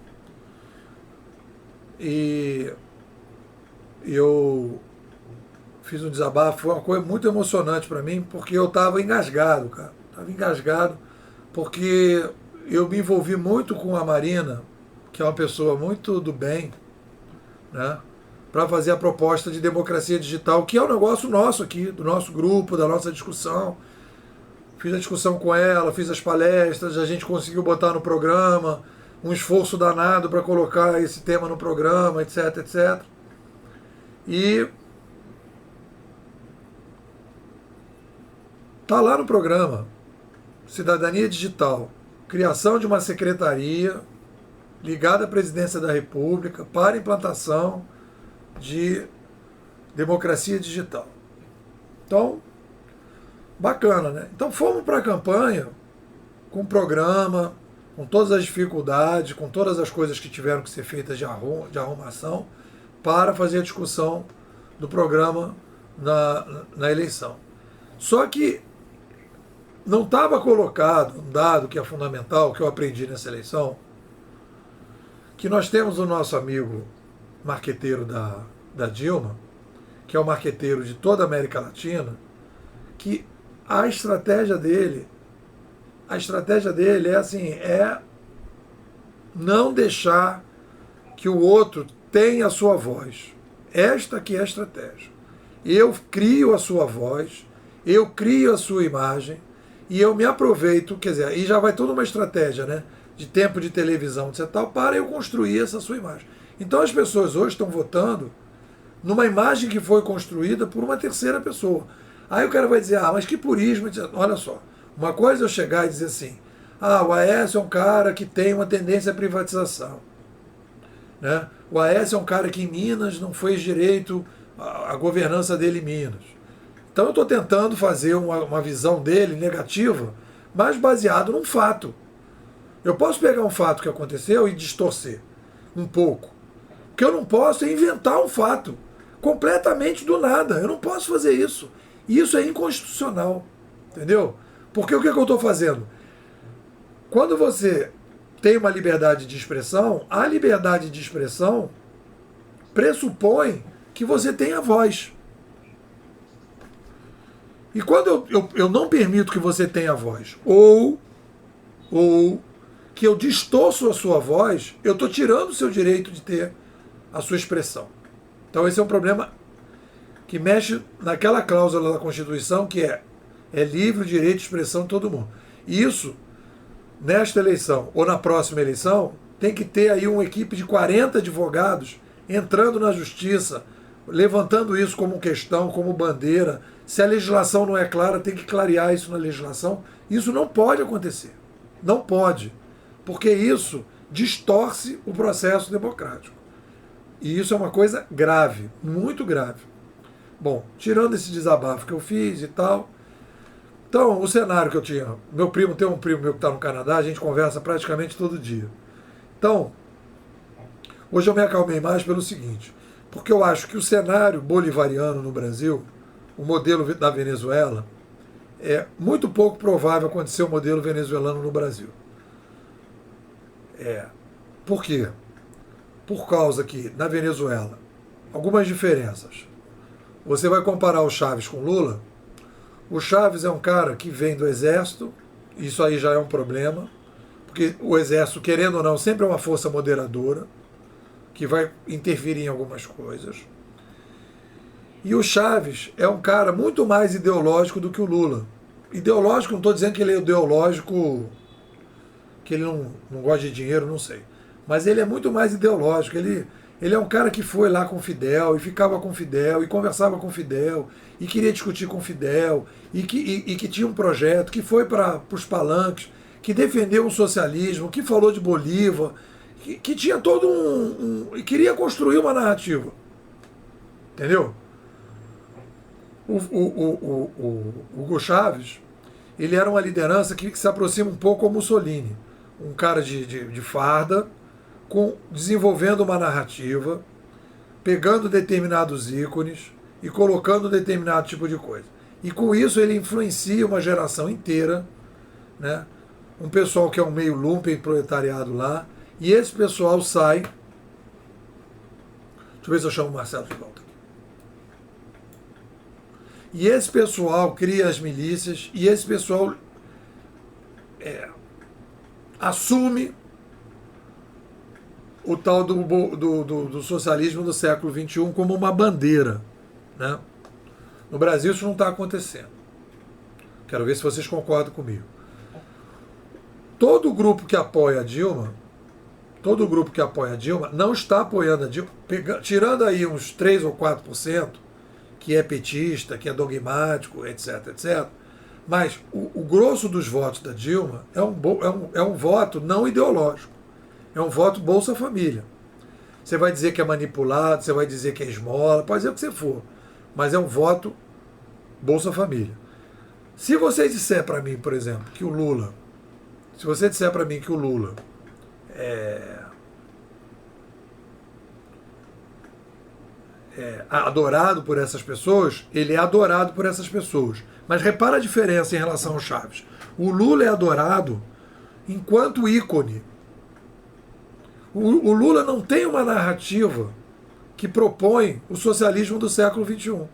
E eu fiz um desabafo, foi uma coisa muito emocionante para mim, porque eu estava engasgado, cara. Estava engasgado, porque eu me envolvi muito com a Marina, que é uma pessoa muito do bem, né? Para fazer a proposta de democracia digital, que é um negócio nosso aqui, do nosso grupo, da nossa discussão. Fiz a discussão com ela, fiz as palestras, a gente conseguiu botar no programa, um esforço danado para colocar esse tema no programa, etc, etc. E tá lá no programa, Cidadania Digital, criação de uma secretaria ligada à Presidência da República para implantação de democracia digital. Então, bacana, né? Então fomos para a campanha com o programa, com todas as dificuldades, com todas as coisas que tiveram que ser feitas de arrumação, para fazer a discussão do programa na eleição. Só que não estava colocado um dado que é fundamental, que eu aprendi nessa eleição, que nós temos o nosso amigo marqueteiro da Dilma, que é o marqueteiro de toda a América Latina, que a estratégia dele é assim, é não deixar que o outro tenha a sua voz. Esta que é a estratégia. Eu crio a sua voz, eu crio a sua imagem e eu me aproveito, quer dizer, e já vai toda uma estratégia, né, de tempo de televisão, etc, tal, para eu construir essa sua imagem. Então as pessoas hoje estão votando numa imagem que foi construída por uma terceira pessoa. Aí o cara vai dizer, mas que purismo, etc. Olha só, uma coisa é eu chegar e dizer assim, o Aécio é um cara que tem uma tendência à privatização, né? O Aécio é um cara que em Minas não fez direito à governança dele em Minas. Então eu estou tentando fazer uma visão dele negativa, mas baseado num fato. Eu posso pegar um fato que aconteceu e distorcer um pouco. O que eu não posso é inventar um fato completamente do nada. Eu não posso fazer isso. Isso é inconstitucional. Entendeu? Porque o que eu estou fazendo? Quando você tem uma liberdade de expressão, a liberdade de expressão pressupõe que você tenha voz. E quando eu não permito que você tenha voz, ou que eu distorço a sua voz, eu estou tirando o seu direito de ter a sua expressão. Então esse é um problema que mexe naquela cláusula da Constituição que é livre o direito de expressão de todo mundo. E isso, nesta eleição ou na próxima eleição, tem que ter aí uma equipe de 40 advogados entrando na justiça, levantando isso como questão, como bandeira. Se a legislação não é clara, tem que clarear isso na legislação. Isso não pode acontecer. Não pode. Porque isso distorce o processo democrático. E isso é uma coisa grave, muito grave. Bom, tirando esse desabafo que eu fiz e tal. Então, o cenário que eu tinha. Meu primo, tem um primo meu que está no Canadá, a gente conversa praticamente todo dia. Então, hoje eu me acalmei mais pelo seguinte, porque eu acho que o cenário bolivariano no Brasil, o modelo da Venezuela, é muito pouco provável acontecer o modelo venezuelano no Brasil. Por quê? por causa que, na Venezuela, algumas diferenças. Você vai comparar o Chávez com o Lula. O Chávez é um cara que vem do exército, isso aí já é um problema, porque o exército, querendo ou não, sempre é uma força moderadora, que vai interferir em algumas coisas. E o Chávez é um cara muito mais ideológico do que o Lula. Ideológico, não estou dizendo que ele é ideológico, que ele não gosta de dinheiro, não sei. Mas ele é muito mais ideológico. Ele é um cara que foi lá com o Fidel, e ficava com o Fidel, e conversava com o Fidel, e queria discutir com o Fidel, e que tinha um projeto, que foi para os palanques, que defendeu o socialismo, que falou de Bolívar, que tinha todo e queria construir uma narrativa. Entendeu? O Hugo Chávez, ele era uma liderança que se aproxima um pouco ao Mussolini. Um cara de farda, desenvolvendo uma narrativa, pegando determinados ícones e colocando determinado tipo de coisa. E com isso ele influencia uma geração inteira, né? Um pessoal que é um meio lumpen proletariado lá, e esse pessoal sai. Deixa eu ver se eu chamo o Marcelo de volta. E esse pessoal cria as milícias, e esse pessoal assume o tal do socialismo do século XXI como uma bandeira. Né? No Brasil isso não está acontecendo. Quero ver se vocês concordam comigo. Todo grupo que apoia a Dilma, não está apoiando a Dilma, tirando aí uns 3 ou 4%, que é petista, que é dogmático, etc, etc. Mas o grosso dos votos da Dilma é um voto não ideológico. É um voto Bolsa Família. Você vai dizer que é manipulado, você vai dizer que é esmola, pode dizer o que você for. Mas é um voto Bolsa Família. Se você disser para mim, por exemplo, que o Lula... Se você disser para mim que o Lula é adorado por essas pessoas, ele é adorado por essas pessoas. Mas repara a diferença em relação ao Chávez. O Lula é adorado enquanto ícone. O Lula não tem uma narrativa que propõe o socialismo do século XXI.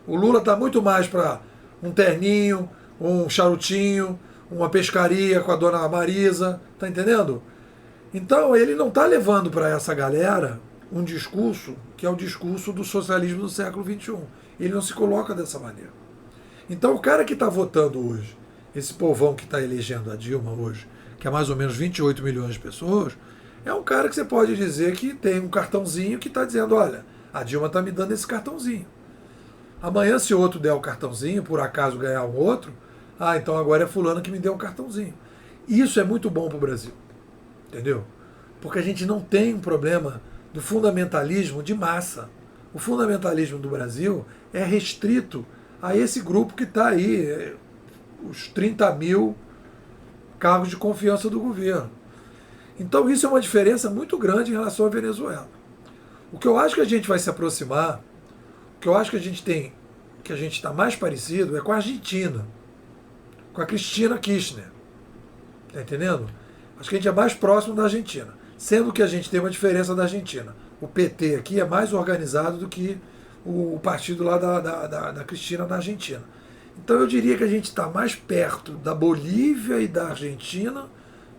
O Lula está muito mais para um terninho, um charutinho, uma pescaria com a dona Marisa, tá entendendo? Então ele não está levando para essa galera um discurso que é o discurso do socialismo do século XXI. Ele não se coloca dessa maneira. Então o cara que está votando hoje, esse povão que está elegendo a Dilma hoje, que é mais ou menos 28 milhões de pessoas, é um cara que você pode dizer que tem um cartãozinho que está dizendo, olha, a Dilma está me dando esse cartãozinho. Amanhã, se outro der o cartãozinho, por acaso ganhar um outro, então agora é fulano que me deu um cartãozinho. Isso é muito bom para o Brasil. Entendeu? Porque a gente não tem um problema do fundamentalismo de massa. O fundamentalismo do Brasil é restrito a esse grupo que está aí, os 30 mil cargos de confiança do governo. Então isso é uma diferença muito grande em relação à Venezuela. O que eu acho que a gente vai se aproximar, o que eu acho que a gente está mais parecido é com a Argentina, com a Cristina Kirchner. Está entendendo? Acho que a gente é mais próximo da Argentina, sendo que a gente tem uma diferença da Argentina. O PT aqui é mais organizado do que o partido lá da Cristina na Argentina. Então eu diria que a gente está mais perto da Bolívia e da Argentina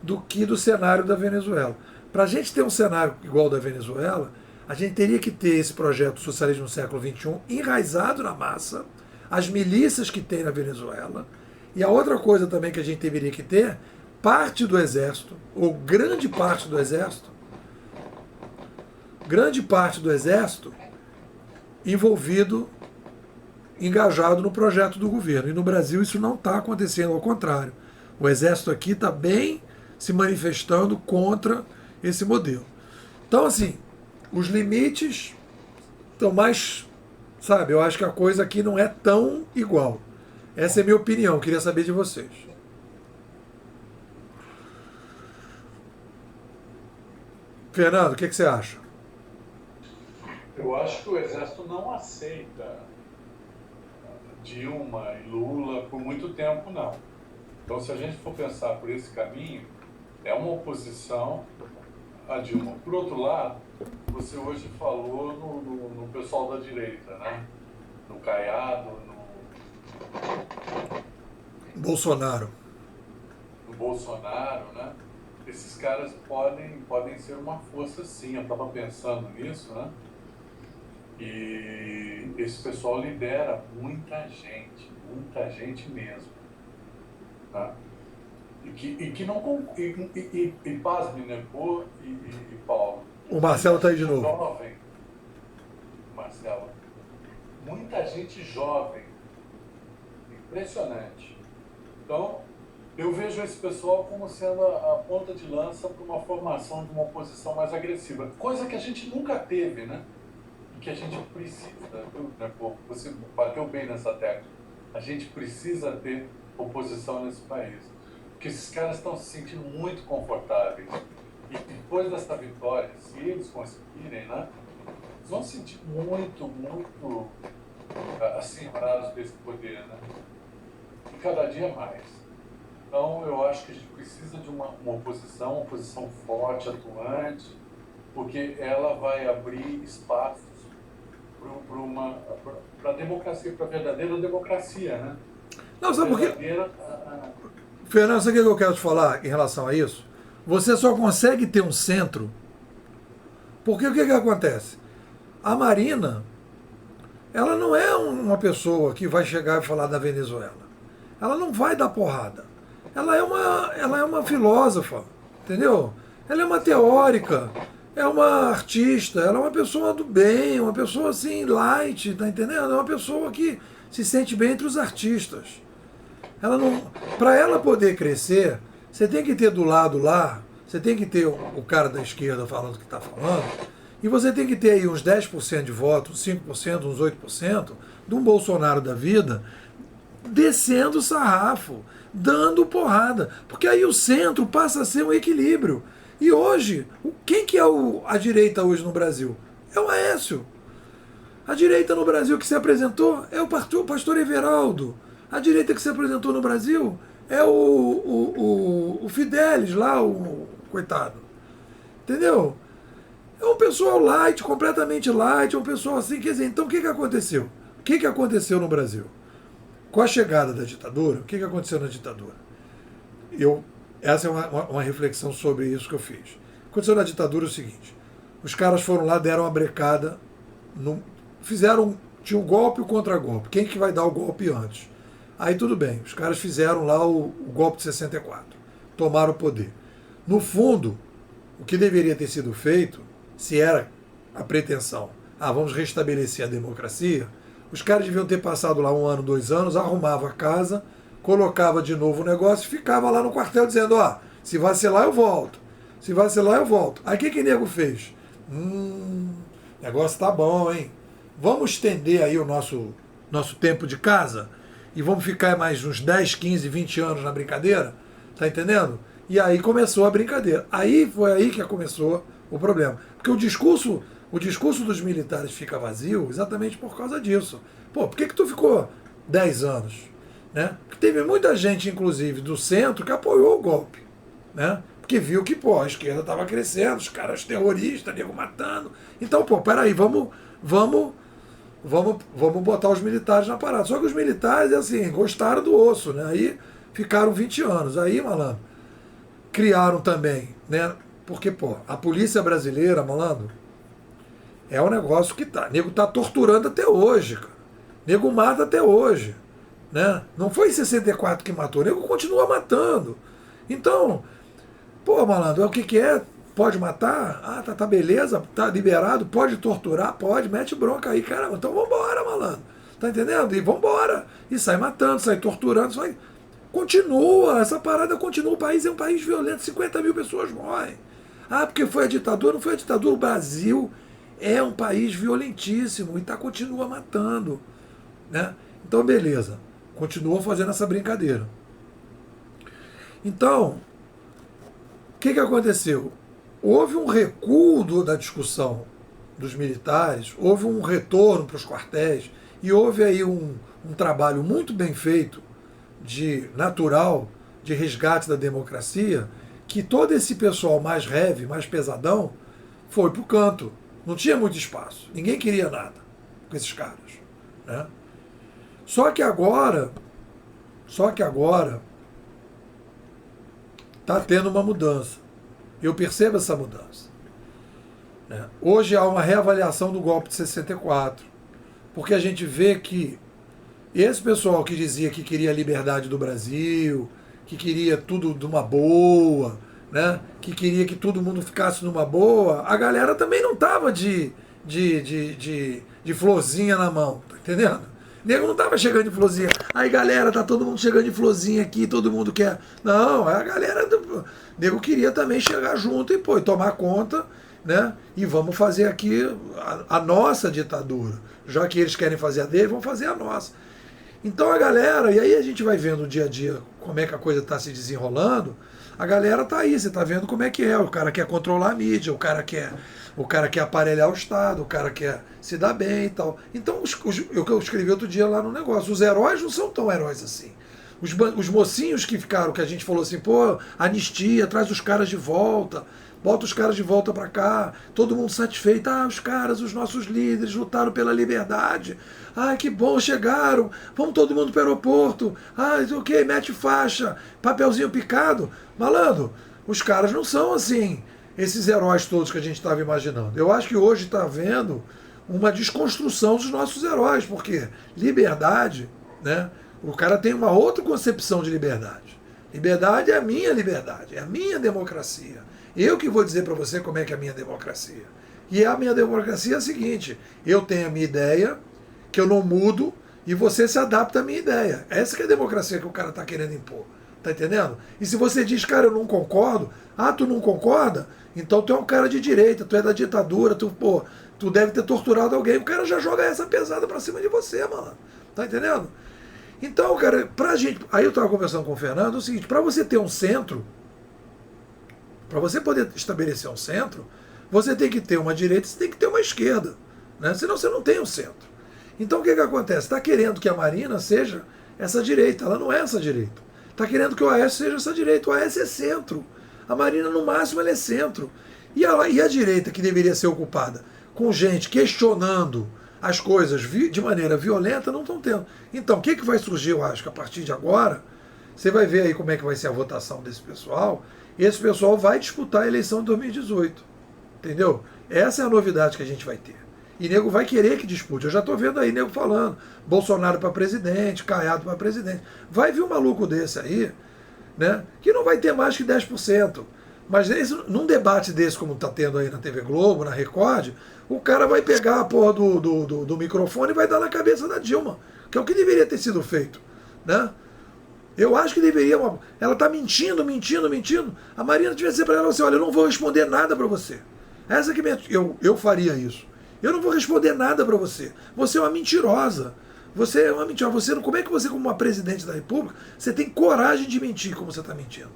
do que do cenário da Venezuela. Para a gente ter um cenário igual ao da Venezuela, a gente teria que ter esse projeto socialismo no século XXI enraizado na massa, as milícias que tem na Venezuela, e a outra coisa também que a gente deveria que ter, parte do exército, ou grande parte do exército envolvido, engajado no projeto do governo. E no Brasil isso não está acontecendo, ao contrário. O exército aqui está bem se manifestando contra esse modelo. Então, assim, os limites estão mais, sabe, eu acho que a coisa aqui não é tão igual. Essa é a minha opinião, queria saber de vocês. Fernando, o que você acha? Eu acho que o Exército não aceita Dilma e Lula por muito tempo, não. Então, se a gente for pensar por esse caminho, é uma oposição a Dilma. Por outro lado, você hoje falou no pessoal da direita, né? No Caiado, Bolsonaro. no Bolsonaro, né? Esses caras podem ser uma força, sim. Eu estava pensando nisso, né? E esse pessoal lidera muita gente mesmo, tá? E que não... E pasme, né, Pô e Paulo? O Marcelo está aí de novo. Jovem, Marcelo. Muita gente jovem. Impressionante. Então, eu vejo esse pessoal como sendo a ponta de lança para uma formação de uma oposição mais agressiva. Coisa que a gente nunca teve, né? E que a gente precisa, né? Pô, você bateu bem nessa tecla. A gente precisa ter oposição nesse país. Porque esses caras estão se sentindo muito confortáveis. E depois dessa vitória, se eles conseguirem, né? Eles vão se sentir muito acima desse poder, né? E cada dia mais. Então, eu acho que a gente precisa de uma oposição forte, atuante, porque ela vai abrir espaços para a democracia, para a verdadeira democracia, né? Não, sabe por quê? Fernando, sabe o que eu quero te falar em relação a isso? Você só consegue ter um centro porque o que acontece? A Marina, ela não é uma pessoa que vai chegar e falar da Venezuela. Ela não vai dar porrada. Ela é uma filósofa, entendeu? Ela é uma teórica, é uma artista, ela é uma pessoa do bem, uma pessoa assim, light, tá entendendo? É uma pessoa que se sente bem entre os artistas. Para ela poder crescer, você tem que ter do lado lá, você tem que ter o cara da esquerda falando o que está falando, e você tem que ter aí uns 10% de votos, uns 5%, uns 8% de um Bolsonaro da vida descendo o sarrafo, dando porrada. Porque aí o centro passa a ser um equilíbrio. E hoje, quem que é a direita hoje no Brasil? É o Aécio. A direita no Brasil que se apresentou é o pastor Everaldo. A direita que se apresentou no Brasil é o Fidelis lá, o coitado. Entendeu? É um pessoal light, completamente light, é um pessoal assim, quer dizer, então o que aconteceu? O que aconteceu no Brasil? Com a chegada da ditadura, o que aconteceu na ditadura? Essa é uma reflexão sobre isso que eu fiz. Aconteceu na ditadura o seguinte, os caras foram lá, deram uma brecada, tinha um golpe e o contragolpe. Quem que vai dar o golpe antes? Aí tudo bem, os caras fizeram lá o golpe de 64, tomaram o poder. No fundo, o que deveria ter sido feito, se era a pretensão, vamos restabelecer a democracia, os caras deviam ter passado lá 1 ano, 2 anos, arrumava a casa, colocava de novo o negócio e ficava lá no quartel dizendo, se vacilar eu volto, se vacilar eu volto. Aí o que nego fez? Negócio tá bom, hein? Vamos estender aí o nosso tempo de casa e vamos ficar mais uns 10, 15, 20 anos na brincadeira, tá entendendo? E aí começou a brincadeira. Foi aí que começou o problema. Porque o discurso dos militares fica vazio exatamente por causa disso. Pô, por que tu ficou 10 anos? Né? Porque teve muita gente, inclusive, do centro que apoiou o golpe. Né? Porque viu que, a esquerda estava crescendo, os caras terroristas, nego matando. Então, peraí, vamos botar os militares na parada. Só que os militares, assim, gostaram do osso, né? Aí ficaram 20 anos. Aí, malandro, criaram também, né? Porque, a polícia brasileira, malandro, é um negócio que nego tá torturando até hoje, cara. Nego mata até hoje, né? Não foi em 64 que matou, nego continua matando. Então, malandro, o que é? Pode matar? Tá beleza, tá liberado, pode torturar, pode, mete bronca aí, caramba, então vambora, malandro. Tá entendendo? E vambora. E sai matando, sai torturando, sai. Continua, essa parada continua, o país é um país violento, 50 mil pessoas morrem. Porque foi a ditadura, não foi a ditadura, o Brasil é um país violentíssimo e continua matando. Né? Então, beleza, continua fazendo essa brincadeira. Então, o que aconteceu? Houve um recuo da discussão dos militares, houve um retorno para os quartéis e houve aí um trabalho muito bem feito, natural, de resgate da democracia, que todo esse pessoal mais heavy, mais pesadão, foi pro canto. Não tinha muito espaço. Ninguém queria nada com esses caras. Né? Só que agora está tendo uma mudança. Eu percebo essa mudança. Né? Hoje há uma reavaliação do golpe de 64, porque a gente vê que esse pessoal que dizia que queria a liberdade do Brasil, que queria tudo de uma boa, né? Que queria que todo mundo ficasse numa boa, a galera também não estava de florzinha na mão, tá entendendo? O nego não estava chegando de florzinha. Aí, galera, tá todo mundo chegando de florzinha aqui, todo mundo quer. Não, a galera o nego queria também chegar junto e, pô, tomar conta, né? E vamos fazer aqui a nossa ditadura. Já que eles querem fazer a dele, vamos fazer a nossa. Então a galera, e aí a gente vai vendo o dia a dia como é que a coisa está se desenrolando, a galera tá aí, você tá vendo como é que é, o cara quer controlar a mídia, o cara quer aparelhar o Estado, o cara quer se dar bem e tal. Então, eu escrevi outro dia lá no negócio, os heróis não são tão heróis assim. Os mocinhos que ficaram, que a gente falou assim, pô, anistia, traz os caras de volta, bota os caras de volta para cá, todo mundo satisfeito, os caras, os nossos líderes lutaram pela liberdade, que bom, chegaram, vamos todo mundo para o aeroporto, ok, mete faixa, papelzinho picado. Malandro, os caras não são assim, esses heróis todos que a gente estava imaginando. Eu acho que hoje está havendo uma desconstrução dos nossos heróis, porque liberdade, né, o cara tem uma outra concepção de liberdade. Liberdade é a minha liberdade, é a minha democracia. Eu que vou dizer para você como é que é a minha democracia. E a minha democracia é a seguinte, eu tenho a minha ideia, que eu não mudo, e você se adapta à minha ideia. Essa que é a democracia que o cara está querendo impor. Tá entendendo? E se você diz, cara, eu não concordo, tu não concorda? Então tu é um cara de direita, tu é da ditadura, tu deve ter torturado alguém. O cara já joga essa pesada pra cima de você, mano. Tá entendendo? Então, cara, pra gente... Aí eu tava conversando com o Fernando, é o seguinte, pra você ter um centro, pra você poder estabelecer um centro, você tem que ter uma direita, você tem que ter uma esquerda. Né? Senão você não tem um centro. Então o que acontece? Está querendo que a Marina seja essa direita, ela não é essa direita. Está querendo que o Aécio seja essa direita. O Aécio é centro. A Marina, no máximo, ela é centro. E a direita, que deveria ser ocupada com gente questionando as coisas de maneira violenta, não estão tendo. Então, o que vai surgir, eu acho, que a partir de agora, você vai ver aí como é que vai ser a votação desse pessoal, e esse pessoal vai disputar a eleição de 2018. Entendeu? Essa é a novidade que a gente vai ter. E nego vai querer que dispute. Eu já estou vendo aí nego falando, Bolsonaro para presidente, Caiado para presidente. Vai vir um maluco desse aí, né, que não vai ter mais que 10%. Mas num debate desse, como está tendo aí na TV Globo, na Record, o cara vai pegar a porra do microfone e vai dar na cabeça da Dilma, que é o que deveria ter sido feito. Né? Eu acho que deveria... Ela está mentindo. A Marina devia dizer para ela assim, olha, eu não vou responder nada para você. Essa que eu faria isso. Eu não vou responder nada para você. Você é uma mentirosa. Você é uma mentirosa. Como é que você, como uma presidente da República, você tem coragem de mentir como você está mentindo?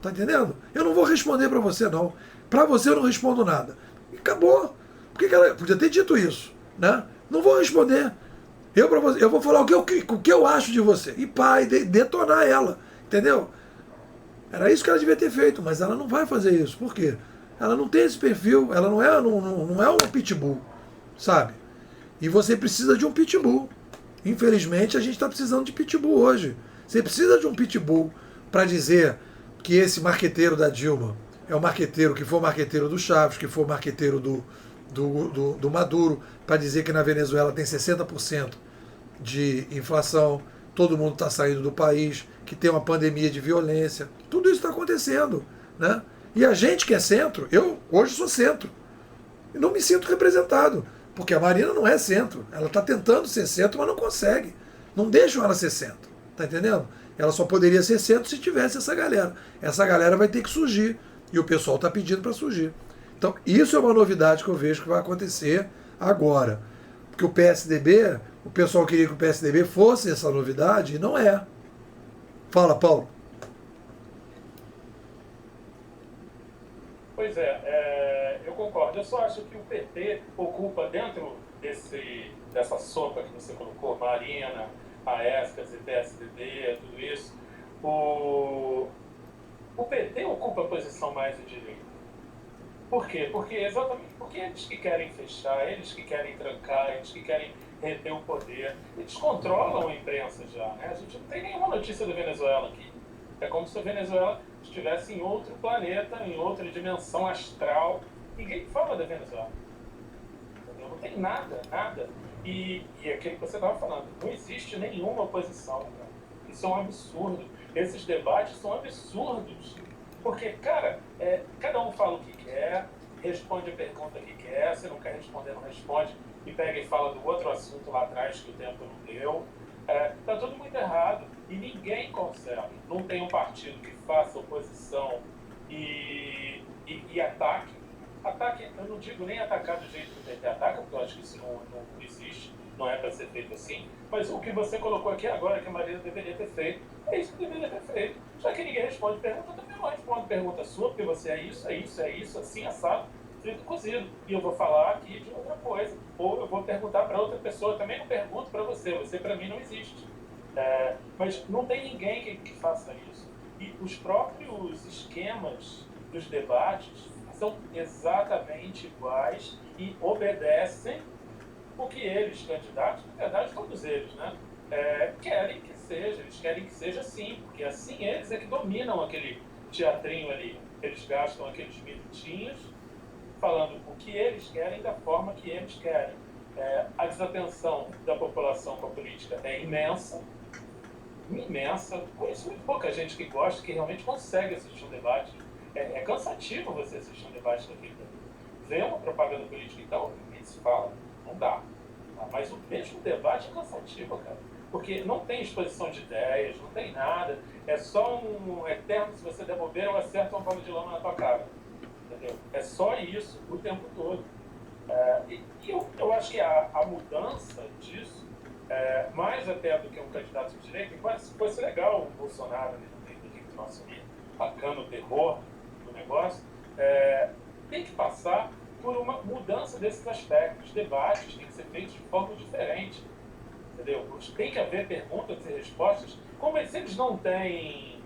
Tá entendendo? Eu não vou responder para você, não. Para você eu não respondo nada. E acabou. Por que ela podia ter dito isso? Né? Não vou responder. Eu vou falar o que eu acho de você. E pá, detonar ela. Entendeu? Era isso que ela devia ter feito, mas ela não vai fazer isso. Por quê? Ela não tem esse perfil, ela não é um pitbull, sabe? E você precisa de um pitbull. Infelizmente, a gente está precisando de pitbull hoje. Você precisa de um pitbull para dizer que esse marqueteiro da Dilma é o marqueteiro que for marqueteiro do Chaves, que for marqueteiro do Maduro, para dizer que na Venezuela tem 60% de inflação, todo mundo está saindo do país, que tem uma pandemia de violência. Tudo isso está acontecendo, né? E a gente que é centro, eu hoje sou centro, e não me sinto representado, porque a Marina não é centro. Ela está tentando ser centro, mas não consegue. Não deixam ela ser centro, tá entendendo? Ela só poderia ser centro se tivesse essa galera. Essa galera vai ter que surgir, e o pessoal está pedindo para surgir. Então, isso é uma novidade que eu vejo que vai acontecer agora. Porque o PSDB, o pessoal queria que o PSDB fosse essa novidade, e não é. Fala, Paulo. Pois é, eu concordo. Eu só acho que o PT ocupa dentro dessa sopa que você colocou, Marina, Aécio e PSDB, tudo isso, o PT ocupa a posição mais de direita. Por quê? Exatamente porque eles que querem fechar, eles que querem trancar, eles que querem reter o poder. Eles controlam a imprensa já, né? A gente não tem nenhuma notícia da Venezuela aqui. É como se a Venezuela estivesse em outro planeta, em outra dimensão astral. Ninguém fala da Venezuela. Entendeu? Não tem nada, nada. E aquilo que você estava falando, não existe nenhuma oposição, cara. Isso é um absurdo. Esses debates são absurdos. Porque, cara, cada um fala o que quer, responde a pergunta que quer, se não quer responder, não responde, e pega e fala do outro assunto lá atrás que o tempo não deu. Tá tudo muito errado. E ninguém consegue. Não tem um partido que faça oposição e ataque. Ataque, eu não digo nem atacar do jeito que o PT ataca, porque eu acho que isso não existe, não é para ser feito assim. Mas o que você colocou aqui agora, que a Marina deveria ter feito, é isso que deveria ter feito. Já que ninguém responde pergunta, eu também não respondo pergunta sua, porque você é isso, assim, assado, frito, cozido. E eu vou falar aqui de outra coisa. Ou eu vou perguntar para outra pessoa, também não pergunto para você para mim não existe. Mas não tem ninguém que faça isso. E os próprios esquemas dos debates são exatamente iguais e obedecem o que eles, candidatos, na verdade todos eles, né, querem que seja. Eles querem que seja assim, porque assim eles é que dominam aquele teatrinho ali. Eles gastam aqueles minutinhos falando o que eles querem da forma que eles querem. A desatenção da população com a política é imensa. Conheço muito pouca gente que gosta, que realmente consegue assistir um debate. É cansativo você assistir um debate daquele. Ver uma propaganda política, então, nem se fala, não dá. Mas o mesmo debate é cansativo, cara. Porque não tem exposição de ideias, não tem nada. É só um eterno, se você der bobeira, eu acerto uma bola de lama na tua cara. Entendeu? É só isso o tempo todo. E eu acho que a mudança disso, mais até do que um candidato de direita, se fosse legal o Bolsonaro, né, no meio do nosso ali, tacando o terror do negócio, tem que passar por uma mudança desses aspectos. Os debates têm que ser feitos de forma diferente. Entendeu? Tem que haver perguntas e respostas. Como eles não têm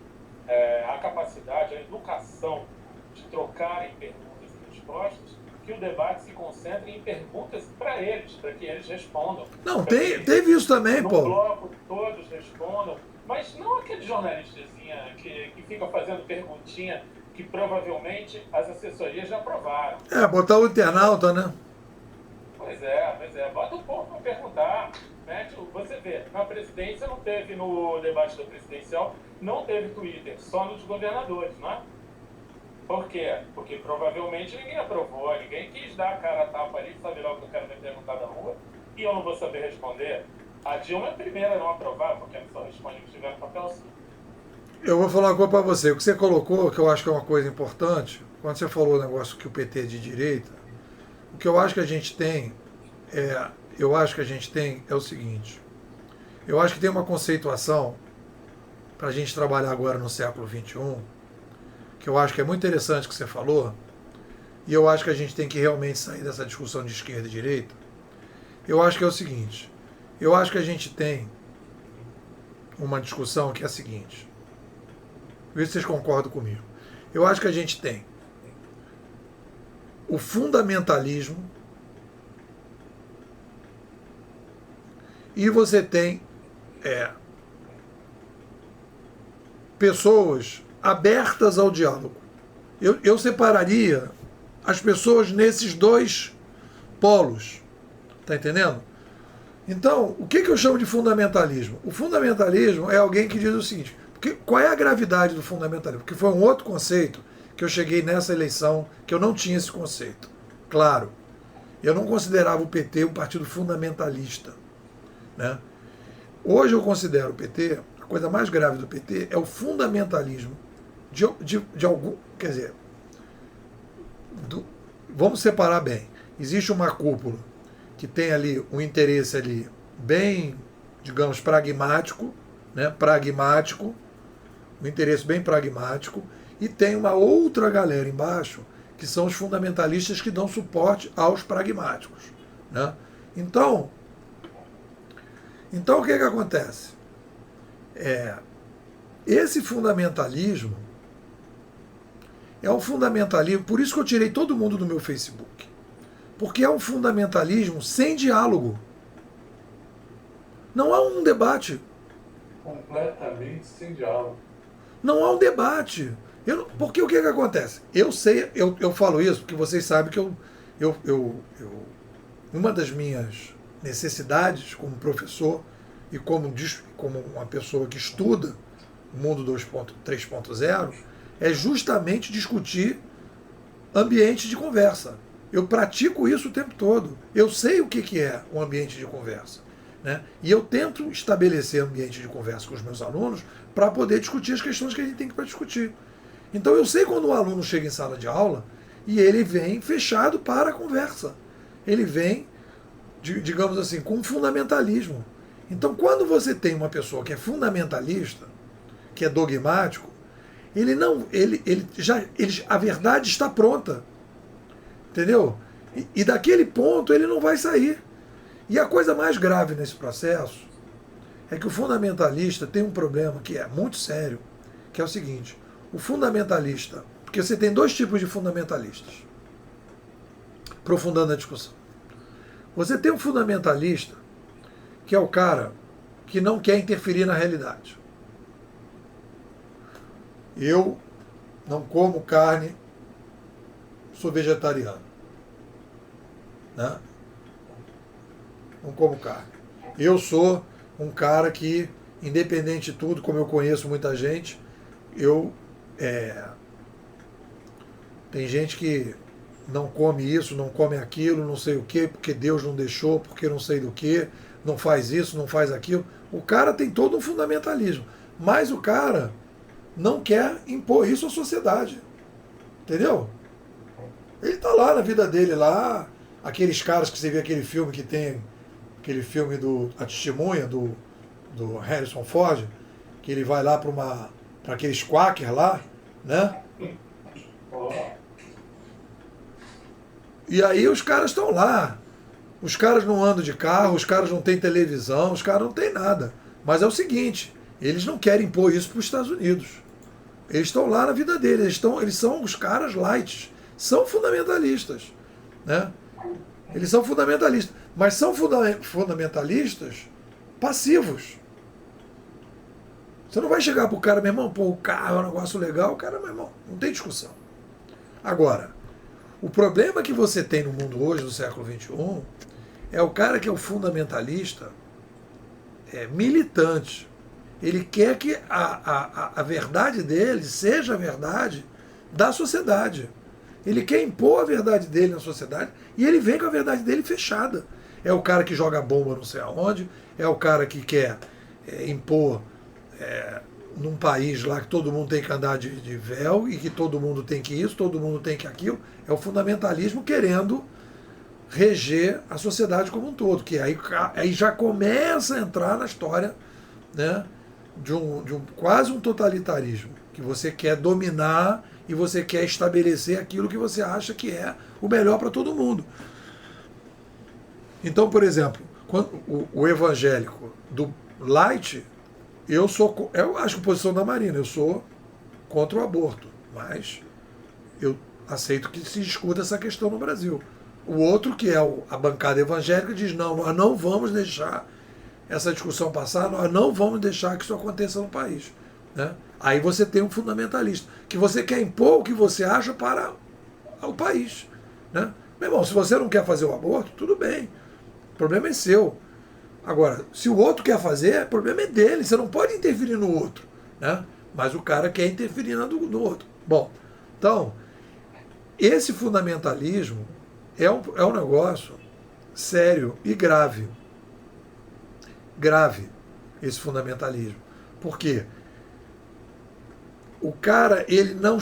a capacidade, a educação de trocarem perguntas e respostas, que o debate se concentre em perguntas para eles, para que eles respondam. Não, teve isso também, no pô. No bloco todos respondam, mas não aquele jornalistazinha que fica fazendo perguntinha que provavelmente as assessorias já aprovaram. Botar o internauta, né? Pois é. Bota o povo para perguntar. Né? Você vê, na presidência não teve, no debate da presidencial, não teve Twitter, só nos governadores, não é? Por quê? Porque provavelmente ninguém aprovou, ninguém quis dar a cara a tapa ali, sabe lá o que o cara vai perguntar da rua, e eu não vou saber responder. A Dilma é a primeira a não aprovar, porque ela só responde o que tiver no papel sim. Eu vou falar uma coisa para você. O que você colocou, que eu acho que é uma coisa importante, quando você falou o negócio que o PT é de direita, o que eu acho que a gente tem é o seguinte. Eu acho que tem uma conceituação para a gente trabalhar agora no século XXI, que eu acho que é muito interessante que você falou, e eu acho que a gente tem que realmente sair dessa discussão de esquerda e direita. Eu acho que é o seguinte. Eu acho que a gente tem uma discussão que é a seguinte. Vê se vocês concordam comigo. Eu acho que a gente tem o fundamentalismo e você tem pessoas abertas ao diálogo. Eu separaria as pessoas nesses dois polos. Tá entendendo? Então, o que eu chamo de fundamentalismo? O fundamentalismo é alguém que diz o seguinte: qual é a gravidade do fundamentalismo? Porque foi um outro conceito que eu cheguei nessa eleição, que eu não tinha esse conceito. Claro, eu não considerava o PT um partido fundamentalista. Né? Hoje eu considero o PT, a coisa mais grave do PT é o fundamentalismo de algum... Quer dizer, vamos separar bem. Existe uma cúpula que tem ali um interesse ali bem, digamos, pragmático, né? Um interesse bem pragmático, e tem uma outra galera embaixo que são os fundamentalistas que dão suporte aos pragmáticos. Né? Então o que acontece? Esse fundamentalismo é um fundamentalismo, por isso que eu tirei todo mundo do meu Facebook. Porque é um fundamentalismo sem diálogo. Não há um debate. Completamente sem diálogo. Não há um debate. Porque o que acontece? Eu sei, eu falo isso porque vocês sabem que uma das minhas necessidades como professor e como uma pessoa que estuda o mundo 3.0 é justamente discutir ambiente de conversa. Eu pratico isso o tempo todo. Eu sei o que é um ambiente de conversa. Né? E eu tento estabelecer ambiente de conversa com os meus alunos para poder discutir as questões que a gente tem que discutir. Então eu sei quando o aluno chega em sala de aula e ele vem fechado para a conversa. Ele vem, digamos assim, com um fundamentalismo. Então quando você tem uma pessoa que é fundamentalista, que é dogmático, a verdade está pronta. Entendeu? E daquele ponto ele não vai sair. E a coisa mais grave nesse processo é que o fundamentalista tem um problema que é muito sério, que é o seguinte: o fundamentalista, porque você tem dois tipos de fundamentalistas, aprofundando a discussão. Você tem um fundamentalista, que é o cara que não quer interferir na realidade. Eu não como carne, sou vegetariano. Né? Não como carne. Eu sou um cara que, independente de tudo, como eu conheço muita gente, tem gente que não come isso, não come aquilo, não sei o quê, porque Deus não deixou, porque não sei do que, não faz isso, não faz aquilo. O cara tem todo um fundamentalismo, mas o cara não quer impor isso à sociedade. Entendeu? Ele está lá na vida dele, lá, aqueles caras que você vê aquele filme que tem, aquele filme A Testemunha, do Harrison Ford, que ele vai lá para aqueles quackers lá, né? E aí os caras estão lá. Os caras não andam de carro, os caras não têm televisão, os caras não têm nada. Mas é o seguinte, eles não querem impor isso para os Estados Unidos. Eles estão lá na vida deles, eles são os caras light, são fundamentalistas. Né? Eles são fundamentalistas, mas são fundamentalistas passivos. Você não vai chegar pro cara, meu irmão, pô, o carro é um negócio legal, o cara, meu irmão, não tem discussão. Agora, o problema que você tem no mundo hoje, do século XXI, é o cara que é o fundamentalista militante. Ele quer que a verdade dele seja a verdade da sociedade. Ele quer impor a verdade dele na sociedade e ele vem com a verdade dele fechada. É o cara que joga bomba não sei aonde, é o cara que quer impor num país lá que todo mundo tem que andar de véu e que todo mundo tem que isso, todo mundo tem que aquilo. É o fundamentalismo querendo reger a sociedade como um todo, que aí já começa a entrar na história, né, de quase um totalitarismo, que você quer dominar e você quer estabelecer aquilo que você acha que é o melhor para todo mundo. Então, por exemplo, quando o evangélico do light, eu acho que a posição da Marina, eu sou contra o aborto, mas eu aceito que se discuta essa questão no Brasil. O outro, que é a bancada evangélica, diz: não, nós não vamos deixar essa discussão passar, nós não vamos deixar que isso aconteça no país. Né? Aí você tem um fundamentalista, que você quer impor o que você acha para o país. Né? Meu irmão, se você não quer fazer o aborto, tudo bem, o problema é seu. Agora, se o outro quer fazer, o problema é dele, você não pode interferir no outro. Né? Mas o cara quer interferir no outro. Bom, então, esse fundamentalismo é um negócio sério e grave. Grave, esse fundamentalismo. Por quê? O cara, ele não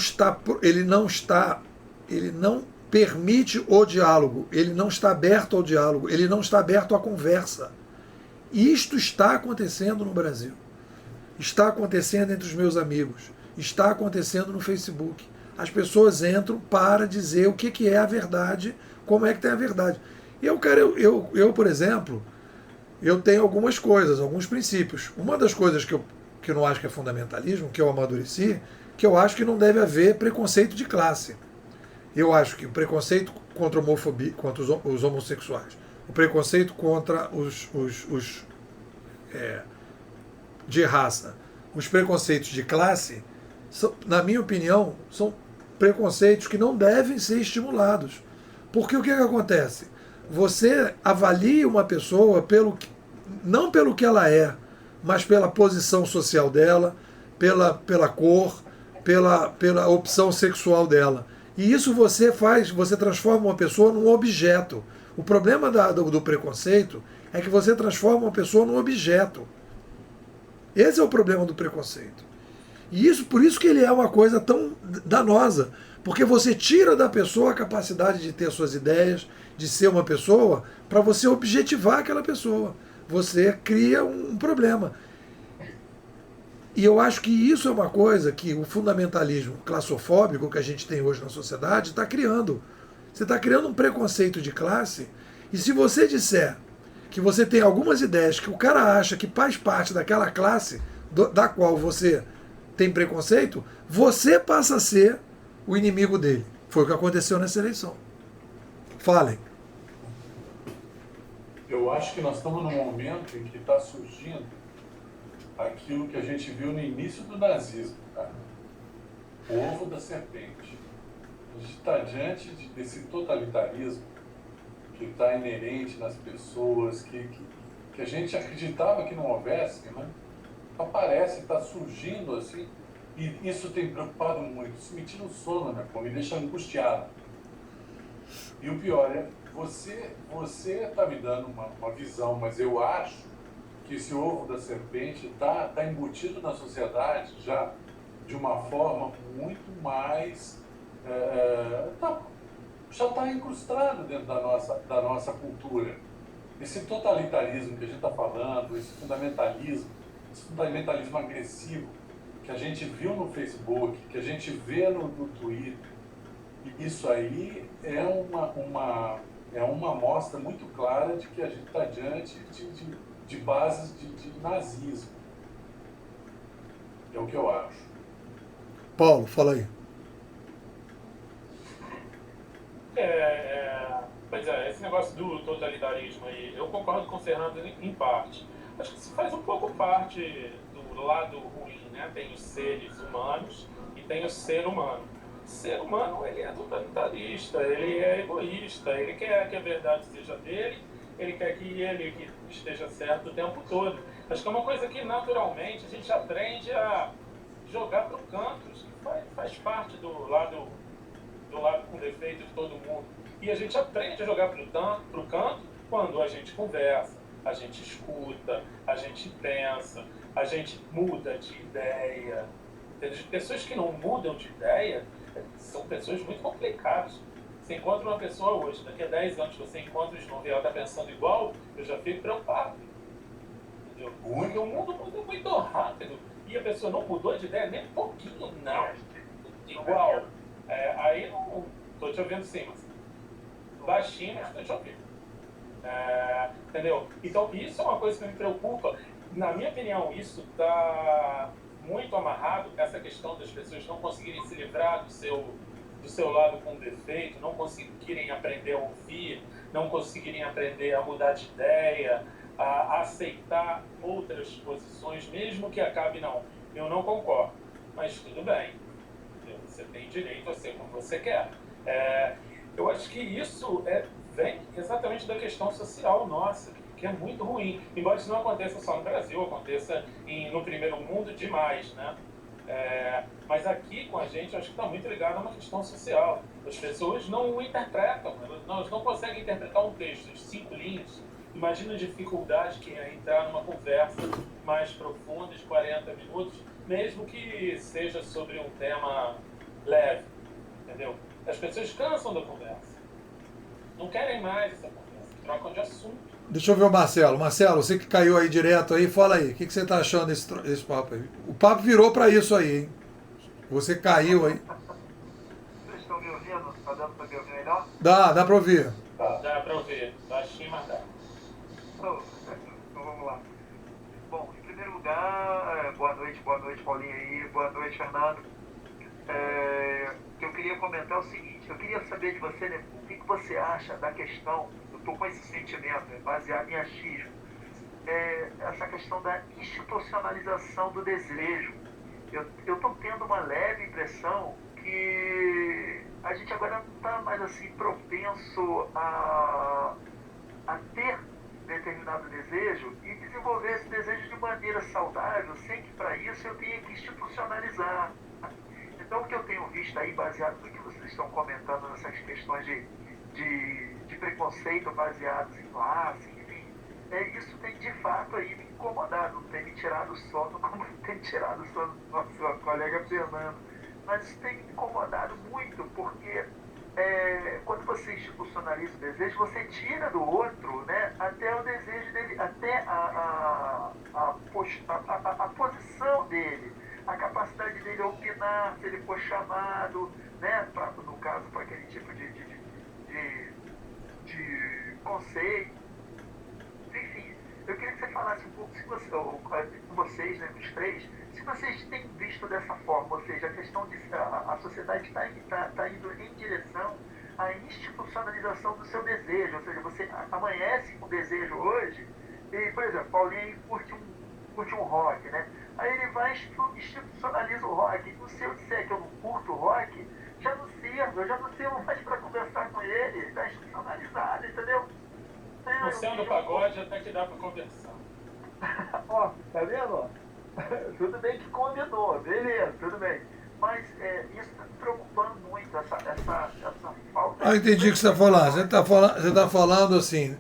permite o diálogo, ele não está aberto ao diálogo, ele não está aberto à conversa. Isto está acontecendo no Brasil. Está acontecendo entre os meus amigos. Está acontecendo no Facebook. As pessoas entram para dizer o que é a verdade, como é que tem a verdade. Eu, por exemplo, eu tenho algumas coisas, alguns princípios. Uma das coisas que que eu não acho que é fundamentalismo, que eu amadureci, que eu acho que não deve haver preconceito de classe. Eu acho que o preconceito contra a homofobia, contra os homossexuais, o preconceito contra os de raça, os preconceitos de classe, na minha opinião, são preconceitos que não devem ser estimulados. Porque o que acontece? Você avalia uma pessoa não pelo que ela é, mas pela posição social dela, pela cor, pela opção sexual dela. E isso você transforma uma pessoa num objeto. O problema do preconceito é que você transforma uma pessoa num objeto. Esse é o problema do preconceito. E por isso que ele é uma coisa tão danosa. Porque você tira da pessoa a capacidade de ter suas ideias, de ser uma pessoa, para você objetivar aquela pessoa. Você cria um problema. E eu acho que isso é uma coisa que o fundamentalismo classofóbico que a gente tem hoje na sociedade está criando. Você está criando um preconceito de classe, e se você disser que você tem algumas ideias que o cara acha que faz parte daquela classe da qual você tem preconceito, você passa a ser o inimigo dele. Foi o que aconteceu nessa eleição. Falem. Eu acho que nós estamos num momento em que está surgindo aquilo que a gente viu no início do nazismo, tá? O ovo da serpente. A gente está diante desse totalitarismo que está inerente nas pessoas, que a gente acreditava que não houvesse, né? Aparece, está surgindo assim, e isso tem preocupado muito. Isso me tira o sono, né? Me deixa angustiado. E o pior é, você está me dando uma visão, mas eu acho que esse ovo da serpente está embutido na sociedade já de uma forma muito mais... já está incrustado dentro da nossa cultura. Esse totalitarismo que a gente está falando, esse fundamentalismo agressivo que a gente viu no Facebook, que a gente vê no Twitter, isso aí é uma amostra muito clara de que a gente está diante de bases de nazismo. É o que eu acho. Paulo, fala aí. Pois é, esse negócio do totalitarismo aí, eu concordo com o Fernando em parte. Acho que isso faz um pouco parte do lado ruim, né? Tem os seres humanos e tem o ser humano. O ser humano, ele é totalitarista, ele é egoísta, ele quer que a verdade seja dele, ele quer que ele esteja certo o tempo todo. Acho que é uma coisa que naturalmente a gente aprende a jogar para o canto, isso faz parte do lado com defeito de todo mundo. E a gente aprende a jogar para o canto quando a gente conversa, a gente escuta, a gente pensa, a gente muda de ideia. Pessoas que não mudam de ideia são pessoas muito complicadas. Você encontra uma pessoa hoje, daqui a 10 anos você encontra de novo e ela está pensando igual, eu já fico preocupado. Entendeu? Porque o mundo muda muito rápido e a pessoa não mudou de ideia nem um pouquinho, não. Igual. Aí não estou te ouvindo sim, mas baixinho, mas estou te ouvindo. Entendeu? Então isso é uma coisa que me preocupa. Na minha opinião, isso está muito amarrado com essa questão das pessoas não conseguirem se livrar do seu lado com defeito, não conseguirem aprender a ouvir, não conseguirem aprender a mudar de ideia, a aceitar outras posições, mesmo que acabe não. Eu não concordo, mas tudo bem. Você tem direito a ser como você quer. Eu acho que isso vem exatamente da questão social nossa, que é muito ruim. Embora isso não aconteça só no Brasil, aconteça no primeiro mundo demais, né? Mas aqui com a gente, eu acho que está muito ligado a uma questão social. As pessoas não interpretam, elas não conseguem interpretar um texto de 5 linhas. Imagina a dificuldade que é entrar numa conversa mais profunda de 40 minutos, mesmo que seja sobre um tema leve, entendeu? As pessoas cansam da conversa. Não querem mais essa conversa, trocam de assunto. Deixa eu ver o Marcelo. Marcelo, você que caiu aí direto aí, fala aí. O que você está achando desse papo aí? O papo virou para isso aí, hein? Você caiu aí. Vocês estão me ouvindo? Está dando para me ouvir melhor? Dá para ouvir. Dá para ouvir. Baixinho, mas dá. Então vamos lá. Bom, em primeiro lugar, boa noite, Paulinho aí, boa noite, Fernando. Eu queria comentar o seguinte, eu queria saber de você, né, o que você acha da questão, eu estou com esse sentimento, baseado em achismo, essa questão da institucionalização do desejo. Eu estou tendo uma leve impressão que a gente agora não está mais assim propenso a ter determinado desejo e desenvolver esse desejo de maneira saudável, sem que para isso eu tenha que institucionalizar. Então, o que eu tenho visto aí, baseado no que vocês estão comentando nessas questões de preconceito baseados em classe, enfim, isso tem de fato aí me incomodado, tem me tirado o sono, como tem tirado o sono do nosso colega Fernando. Mas isso tem me incomodado muito, porque quando você institucionaliza o desejo, você tira do outro, né, até o desejo dele, até a posição dele, a capacidade dele opinar, se ele for chamado, né, no caso, para aquele tipo de conceito. Enfim, eu queria que você falasse um pouco, se você, com vocês, né, os três, se vocês têm visto dessa forma, ou seja, a questão de a sociedade está indo em direção à institucionalização do seu desejo, ou seja, você amanhece com desejo hoje, e, por exemplo, Paulinho curte um rock, né? Aí ele vai e institucionaliza o rock. E se eu disser que eu não curto rock, já não sirvo mais para conversar com ele, está institucionalizado, entendeu? Não sendo pagode, até que dá para conversar. Ó, tá vendo? Tudo bem que combinou, beleza, tudo bem. Mas isso está me preocupando muito, essa falta... Entendi o que você está falando. Você está falando assim,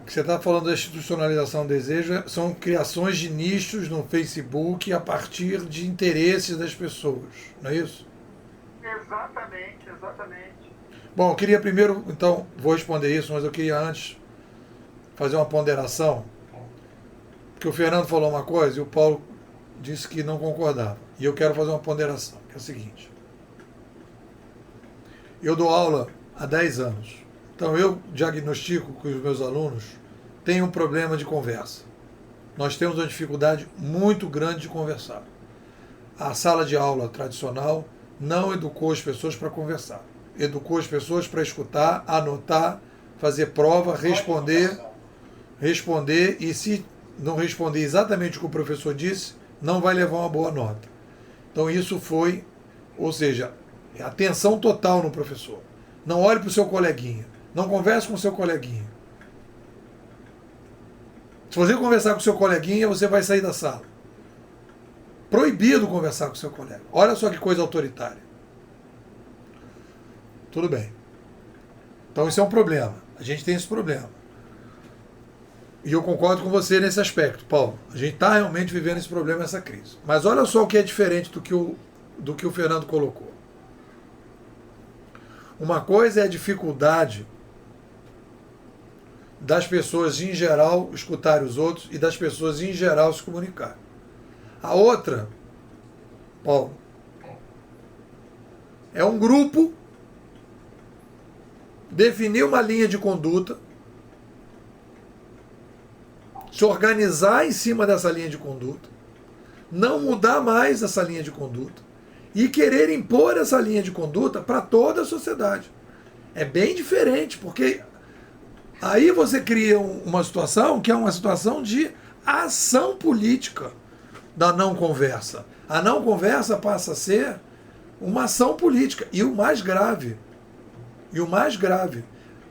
que você está falando da institucionalização do desejo, são criações de nichos no Facebook a partir de interesses das pessoas, não é isso? Exatamente. Bom, eu queria primeiro, então, vou responder isso, mas eu queria antes fazer uma ponderação, porque o Fernando falou uma coisa e o Paulo disse que não concordava. E eu quero fazer uma ponderação, que é o seguinte. Eu dou aula há 10 anos. Então eu diagnostico que os meus alunos têm um problema de conversa. Nós temos uma dificuldade muito grande de conversar. A sala de aula tradicional não educou as pessoas para conversar. Educou as pessoas para escutar, anotar, fazer prova, responder, e se não responder exatamente o que o professor disse, não vai levar uma boa nota. Então isso foi, ou seja, atenção total no professor. Não olhe para o seu coleguinha. Não converse com o seu coleguinha. Se você conversar com o seu coleguinha, você vai sair da sala. Proibido conversar com o seu colega. Olha só que coisa autoritária. Tudo bem. Então isso é um problema. A gente tem esse problema. E eu concordo com você nesse aspecto, Paulo. A gente está realmente vivendo esse problema, essa crise. Mas olha só o que é diferente do que o Fernando colocou. Uma coisa é a dificuldade das pessoas em geral escutarem os outros e das pessoas em geral se comunicarem. A outra, Paulo, é um grupo definir uma linha de conduta, se organizar em cima dessa linha de conduta, não mudar mais essa linha de conduta e querer impor essa linha de conduta para toda a sociedade. É bem diferente, porque aí você cria uma situação que é uma situação de ação política da não conversa. A não conversa passa a ser uma ação política. E o mais grave,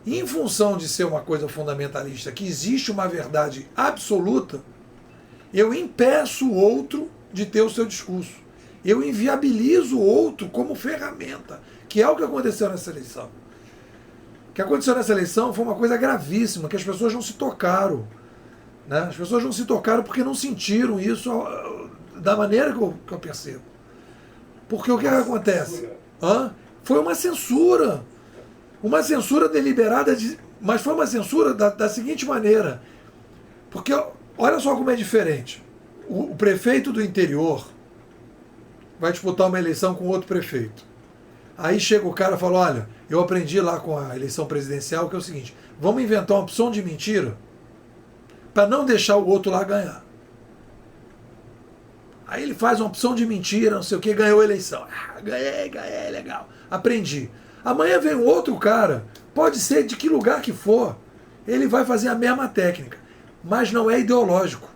em função de ser uma coisa fundamentalista, que existe uma verdade absoluta, eu impeço o outro de ter o seu discurso. Eu inviabilizo o outro como ferramenta, que é o que aconteceu nessa eleição. O que aconteceu nessa eleição foi uma coisa gravíssima, que as pessoas não se tocaram. Né? As pessoas não se tocaram porque não sentiram isso da maneira que eu percebo. Porque o que acontece? Foi uma censura. Uma censura deliberada, mas foi uma censura da seguinte maneira. Porque olha só como é diferente. O prefeito do interior vai disputar uma eleição com outro prefeito. Aí chega o cara e fala, olha, eu aprendi lá com a eleição presidencial que é o seguinte, vamos inventar uma opção de mentira para não deixar o outro lá ganhar. Aí ele faz uma opção de mentira, não sei o que, ganhou a eleição. Ganhei, legal. Aprendi. Amanhã vem um outro cara, pode ser de que lugar que for, ele vai fazer a mesma técnica, mas não é ideológico.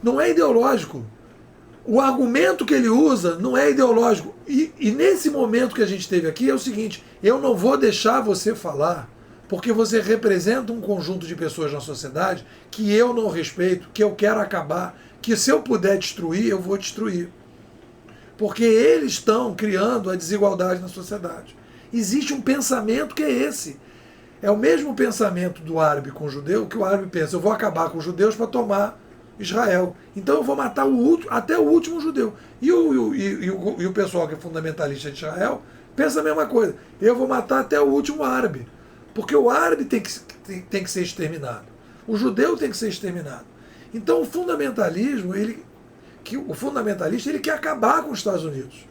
Não é ideológico. O argumento que ele usa não é ideológico. E nesse momento que a gente teve aqui é o seguinte: eu não vou deixar você falar, porque você representa um conjunto de pessoas na sociedade que eu não respeito, que eu quero acabar, que se eu puder destruir, eu vou destruir. Porque eles estão criando a desigualdade na sociedade. Existe um pensamento que é esse. É o mesmo pensamento do árabe com o judeu, que o árabe pensa: eu vou acabar com os judeus para tomar Israel. Então eu vou matar até o último judeu. E o pessoal que é fundamentalista de Israel pensa a mesma coisa. Eu vou matar até o último árabe. Porque o árabe tem que ser exterminado. O judeu tem que ser exterminado. Então o fundamentalismo, o fundamentalista, ele quer acabar com os Estados Unidos.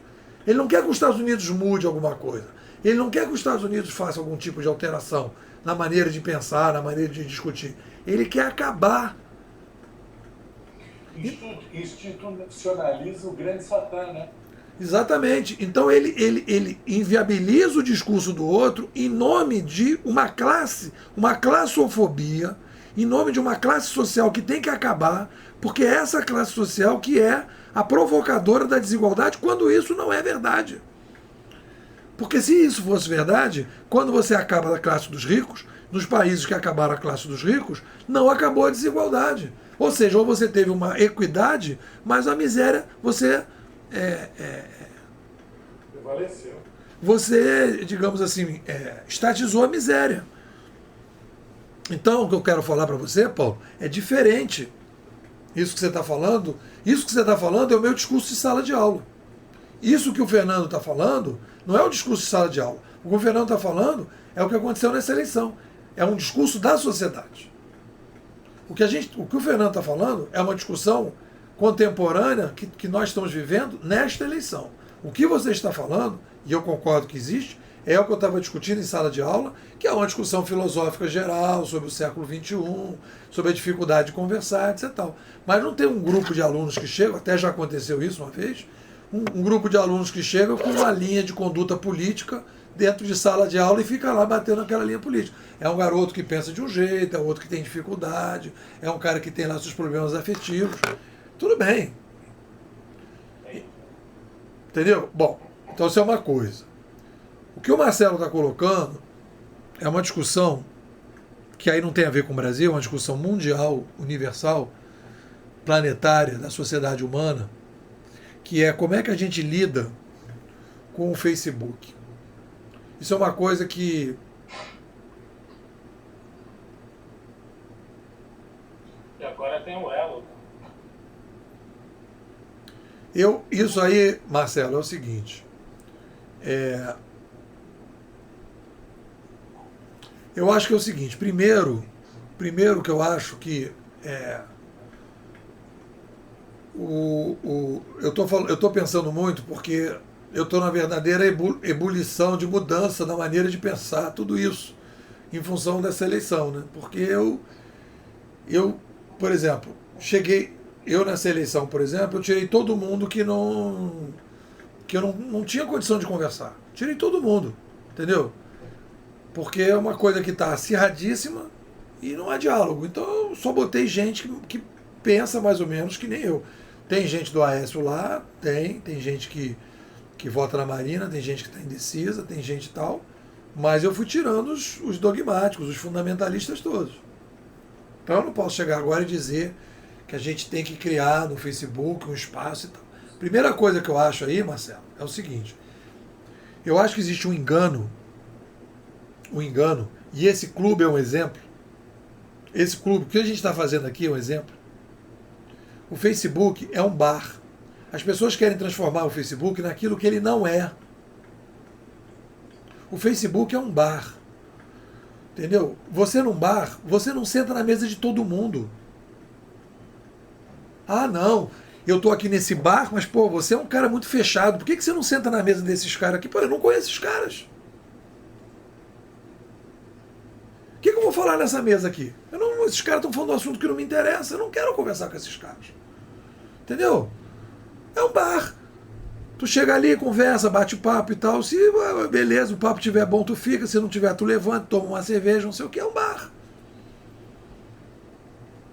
Ele não quer que os Estados Unidos mude alguma coisa. Ele não quer que os Estados Unidos faça algum tipo de alteração na maneira de pensar, na maneira de discutir. Ele quer acabar. Institucionaliza o grande Satã, né? Exatamente. Então ele inviabiliza o discurso do outro em nome de uma classofobia, em nome de uma classe social que tem que acabar, porque é essa classe social que é a provocadora da desigualdade, quando isso não é verdade. Porque se isso fosse verdade, quando você acaba a classe dos ricos, nos países que acabaram a classe dos ricos, não acabou a desigualdade. Ou seja, ou você teve uma equidade, mas a miséria Prevaleceu. você, digamos assim, estatizou a miséria. Então, o que eu quero falar para você, Paulo, é diferente. Isso que você está falando é o meu discurso de sala de aula. Isso que o Fernando está falando não é o discurso de sala de aula. O que o Fernando está falando é o que aconteceu nessa eleição. É um discurso da sociedade. O que o Fernando está falando é uma discussão contemporânea que nós estamos vivendo nesta eleição. O que você está falando, e eu concordo que existe, é o que eu estava discutindo em sala de aula, que é uma discussão filosófica geral sobre o século XXI, sobre a dificuldade de conversar, etc. Mas não tem um grupo de alunos que chegam, até já aconteceu isso uma vez, um grupo de alunos que chegam com uma linha de conduta política dentro de sala de aula e fica lá batendo naquela linha política. É um garoto que pensa de um jeito, é outro que tem dificuldade, é um cara que tem lá seus problemas afetivos. Tudo bem. Entendeu? Bom, então isso é uma coisa. O que o Marcelo está colocando é uma discussão que aí não tem a ver com o Brasil, é uma discussão mundial, universal, planetária, da sociedade humana, que é como é que a gente lida com o Facebook. Isso é uma coisa que E agora tem o Elo. isso aí, Marcelo, é o seguinte. Eu acho que é o seguinte. Primeiro que eu acho que eu estou pensando muito porque eu estou na verdadeira ebulição de mudança na maneira de pensar tudo isso em função dessa eleição, né? Porque eu, por exemplo, eu nessa eleição, por exemplo, eu tirei todo mundo que eu não tinha condição de conversar. Tirei todo mundo, entendeu? Porque é uma coisa que está acirradíssima e não há diálogo. Então eu só botei gente que pensa mais ou menos que nem eu. Tem gente do Aécio lá, tem gente que vota na Marina, tem gente que está indecisa, tem gente e tal, mas eu fui tirando os dogmáticos, os fundamentalistas todos. Então eu não posso chegar agora e dizer que a gente tem que criar no Facebook um espaço e tal. Primeira coisa que eu acho aí, Marcelo, é o seguinte: eu acho que existe um engano, e esse clube é um exemplo. Esse clube, o que a gente está fazendo aqui é um exemplo. O Facebook é um bar. As pessoas querem transformar o Facebook naquilo que ele não é. O Facebook é um bar. Entendeu? Você num bar, você não senta na mesa de todo mundo. Ah, não, eu estou aqui nesse bar, mas, pô, você é um cara muito fechado. Por que você não senta na mesa desses caras aqui? Pô, eu não conheço esses caras. O que eu vou falar nessa mesa aqui? Eu não esses caras estão falando de um assunto que não me interessa, eu não quero conversar com esses caras. Entendeu? É um bar. Tu chega ali, conversa, bate papo e tal. Se beleza, o papo tiver bom, tu fica. Se não tiver, tu levanta, toma uma cerveja, não sei o que. É um bar.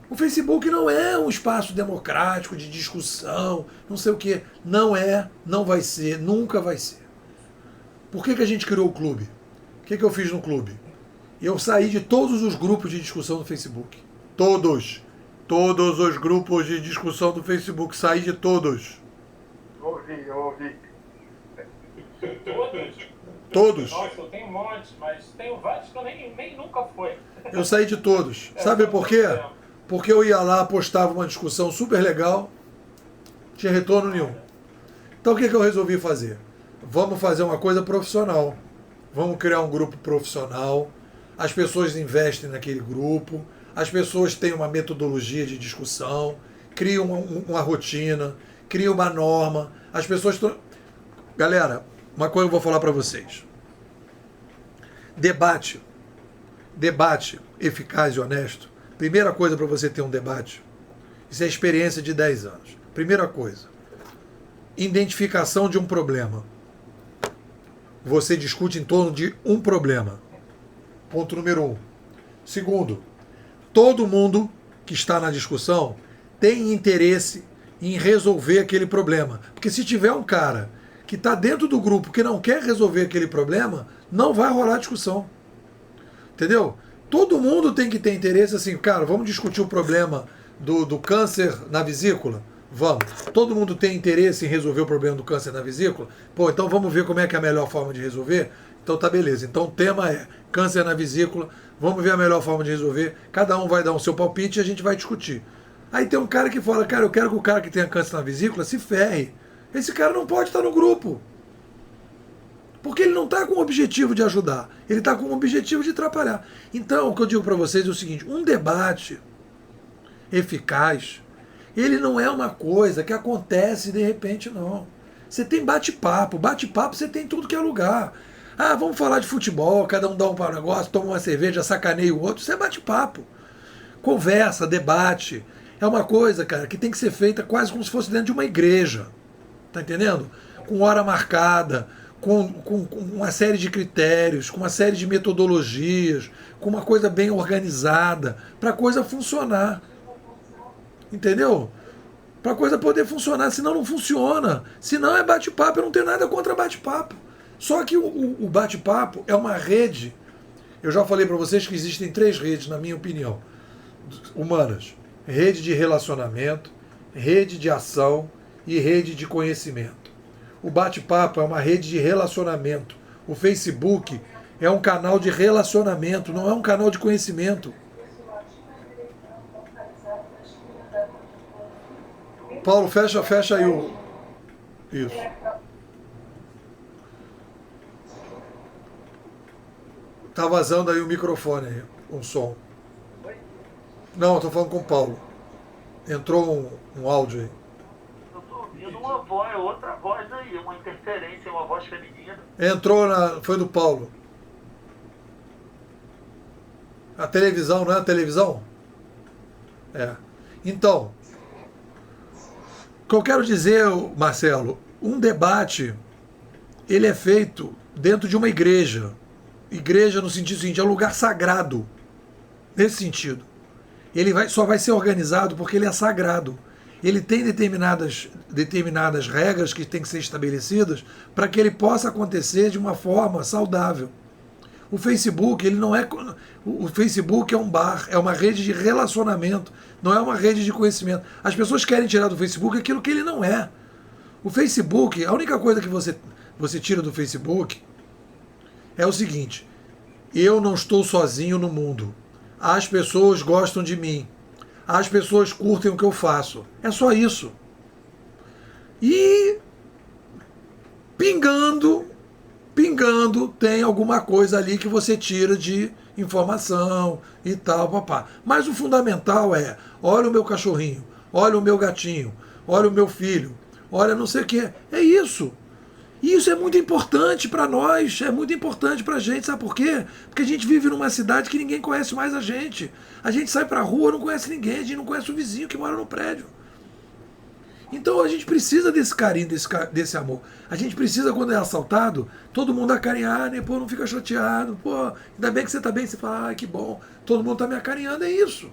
O Facebook não é um espaço democrático de discussão, não sei o que. Não é, não vai ser, nunca vai ser. Por que a gente criou o clube? O que eu fiz no clube? Eu saí de todos os grupos de discussão do Facebook. Todos. Todos os grupos de discussão do Facebook. Saí de todos. Eu ouvi. Todos? Todos. Nossa, eu tenho um monte, mas tenho vários que eu nem nunca fui. Eu saí de todos. Sabe por quê? Porque eu ia lá, postava uma discussão super legal, tinha retorno nenhum. Então o que eu resolvi fazer? Vamos fazer uma coisa profissional. Vamos criar um grupo profissional. As pessoas investem naquele grupo. As pessoas têm uma metodologia de discussão. Criam uma rotina. Criam uma norma. As pessoas estão... Galera, uma coisa eu vou falar para vocês. Debate eficaz e honesto. Primeira coisa para você ter um debate, isso é experiência de 10 anos. Primeira coisa, identificação de um problema. Você discute em torno de um problema. Ponto número 1. Segundo, todo mundo que está na discussão tem interesse em resolver aquele problema. Porque se tiver um cara que está dentro do grupo que não quer resolver aquele problema, não vai rolar discussão. Entendeu? Todo mundo tem que ter interesse assim, cara, vamos discutir o problema do câncer na vesícula? Vamos. Todo mundo tem interesse em resolver o problema do câncer na vesícula? Pô, então vamos ver como é que é a melhor forma de resolver? Então tá beleza. Então o tema é câncer na vesícula, vamos ver a melhor forma de resolver, cada um vai dar o seu palpite e a gente vai discutir. Aí tem um cara que fala, cara, eu quero que o cara que tenha câncer na vesícula se ferre. Esse cara não pode estar no grupo. Porque ele não está com o objetivo de ajudar, ele está com o objetivo de atrapalhar. Então, o que eu digo para vocês é o seguinte, um debate eficaz, ele não é uma coisa que acontece de repente, não. Você tem bate-papo você tem em tudo que é lugar. Ah, vamos falar de futebol, cada um dá um negócio, toma uma cerveja, sacaneia o outro, isso é bate-papo. Conversa, debate, é uma coisa, cara, que tem que ser feita quase como se fosse dentro de uma igreja. Tá entendendo? Com hora marcada, com uma série de critérios, com uma série de metodologias, com uma coisa bem organizada, para a coisa funcionar. Entendeu? Para a coisa poder funcionar, senão não funciona. Senão é bate-papo, eu não tenho nada contra bate-papo. Só que o bate-papo é uma rede. Eu já falei para vocês que existem 3 redes, na minha opinião, humanas. Rede de relacionamento, rede de ação e rede de conhecimento. O bate-papo é uma rede de relacionamento. O Facebook é um canal de relacionamento, não é um canal de conhecimento. Paulo, fecha aí o... Isso. Tá vazando aí o microfone aí, um som. Não, eu tô falando com o Paulo. Entrou um áudio aí. Uma voz, outra voz aí, uma interferência, uma voz feminina. Foi do Paulo. A televisão, não é a televisão? É. Então, o que eu quero dizer, Marcelo, um debate, ele é feito dentro de uma igreja. Igreja no sentido seguinte, é um lugar sagrado. Nesse sentido. Ele só vai ser organizado porque ele é sagrado. Ele tem determinadas regras que têm que ser estabelecidas para que ele possa acontecer de uma forma saudável. O Facebook, ele não é... O Facebook é um bar, é uma rede de relacionamento, não é uma rede de conhecimento. As pessoas querem tirar do Facebook aquilo que ele não é. O Facebook, a única coisa que você tira do Facebook é o seguinte: eu não estou sozinho no mundo. As pessoas gostam de mim. As pessoas curtem o que eu faço. É só isso. E pingando, tem alguma coisa ali que você tira de informação e tal, papá. Mas o fundamental é, olha o meu cachorrinho, olha o meu gatinho, olha o meu filho, olha não sei o quê. É isso. E isso é muito importante para nós, é muito importante para a gente, sabe por quê? Porque a gente vive numa cidade que ninguém conhece mais a gente. A gente sai para a rua, não conhece ninguém, a gente não conhece o vizinho que mora no prédio. Então a gente precisa desse carinho, desse amor. A gente precisa, quando é assaltado, todo mundo acarinhar, né? Pô, não fica chateado. Pô, ainda bem que você tá bem. Você fala, que bom. Todo mundo tá me acarinhando, é isso.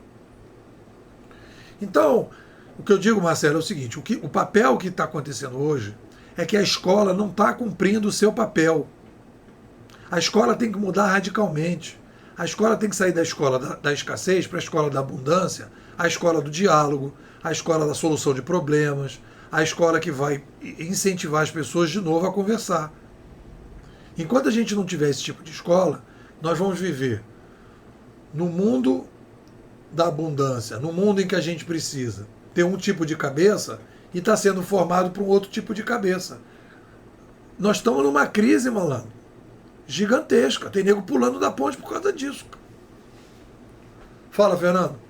Então, o que eu digo, Marcelo, é o seguinte. O papel que está acontecendo hoje é que a escola não está cumprindo o seu papel. A escola tem que mudar radicalmente. A escola tem que sair da escola da escassez para a escola da abundância, a escola do diálogo, a escola da solução de problemas, a escola que vai incentivar as pessoas de novo a conversar. Enquanto a gente não tiver esse tipo de escola, nós vamos viver no mundo da abundância, no mundo em que a gente precisa ter um tipo de cabeça e está sendo formado por um outro tipo de cabeça. Nós estamos numa crise, malandro, gigantesca. Tem nego pulando da ponte por causa disso. Fala, Fernando.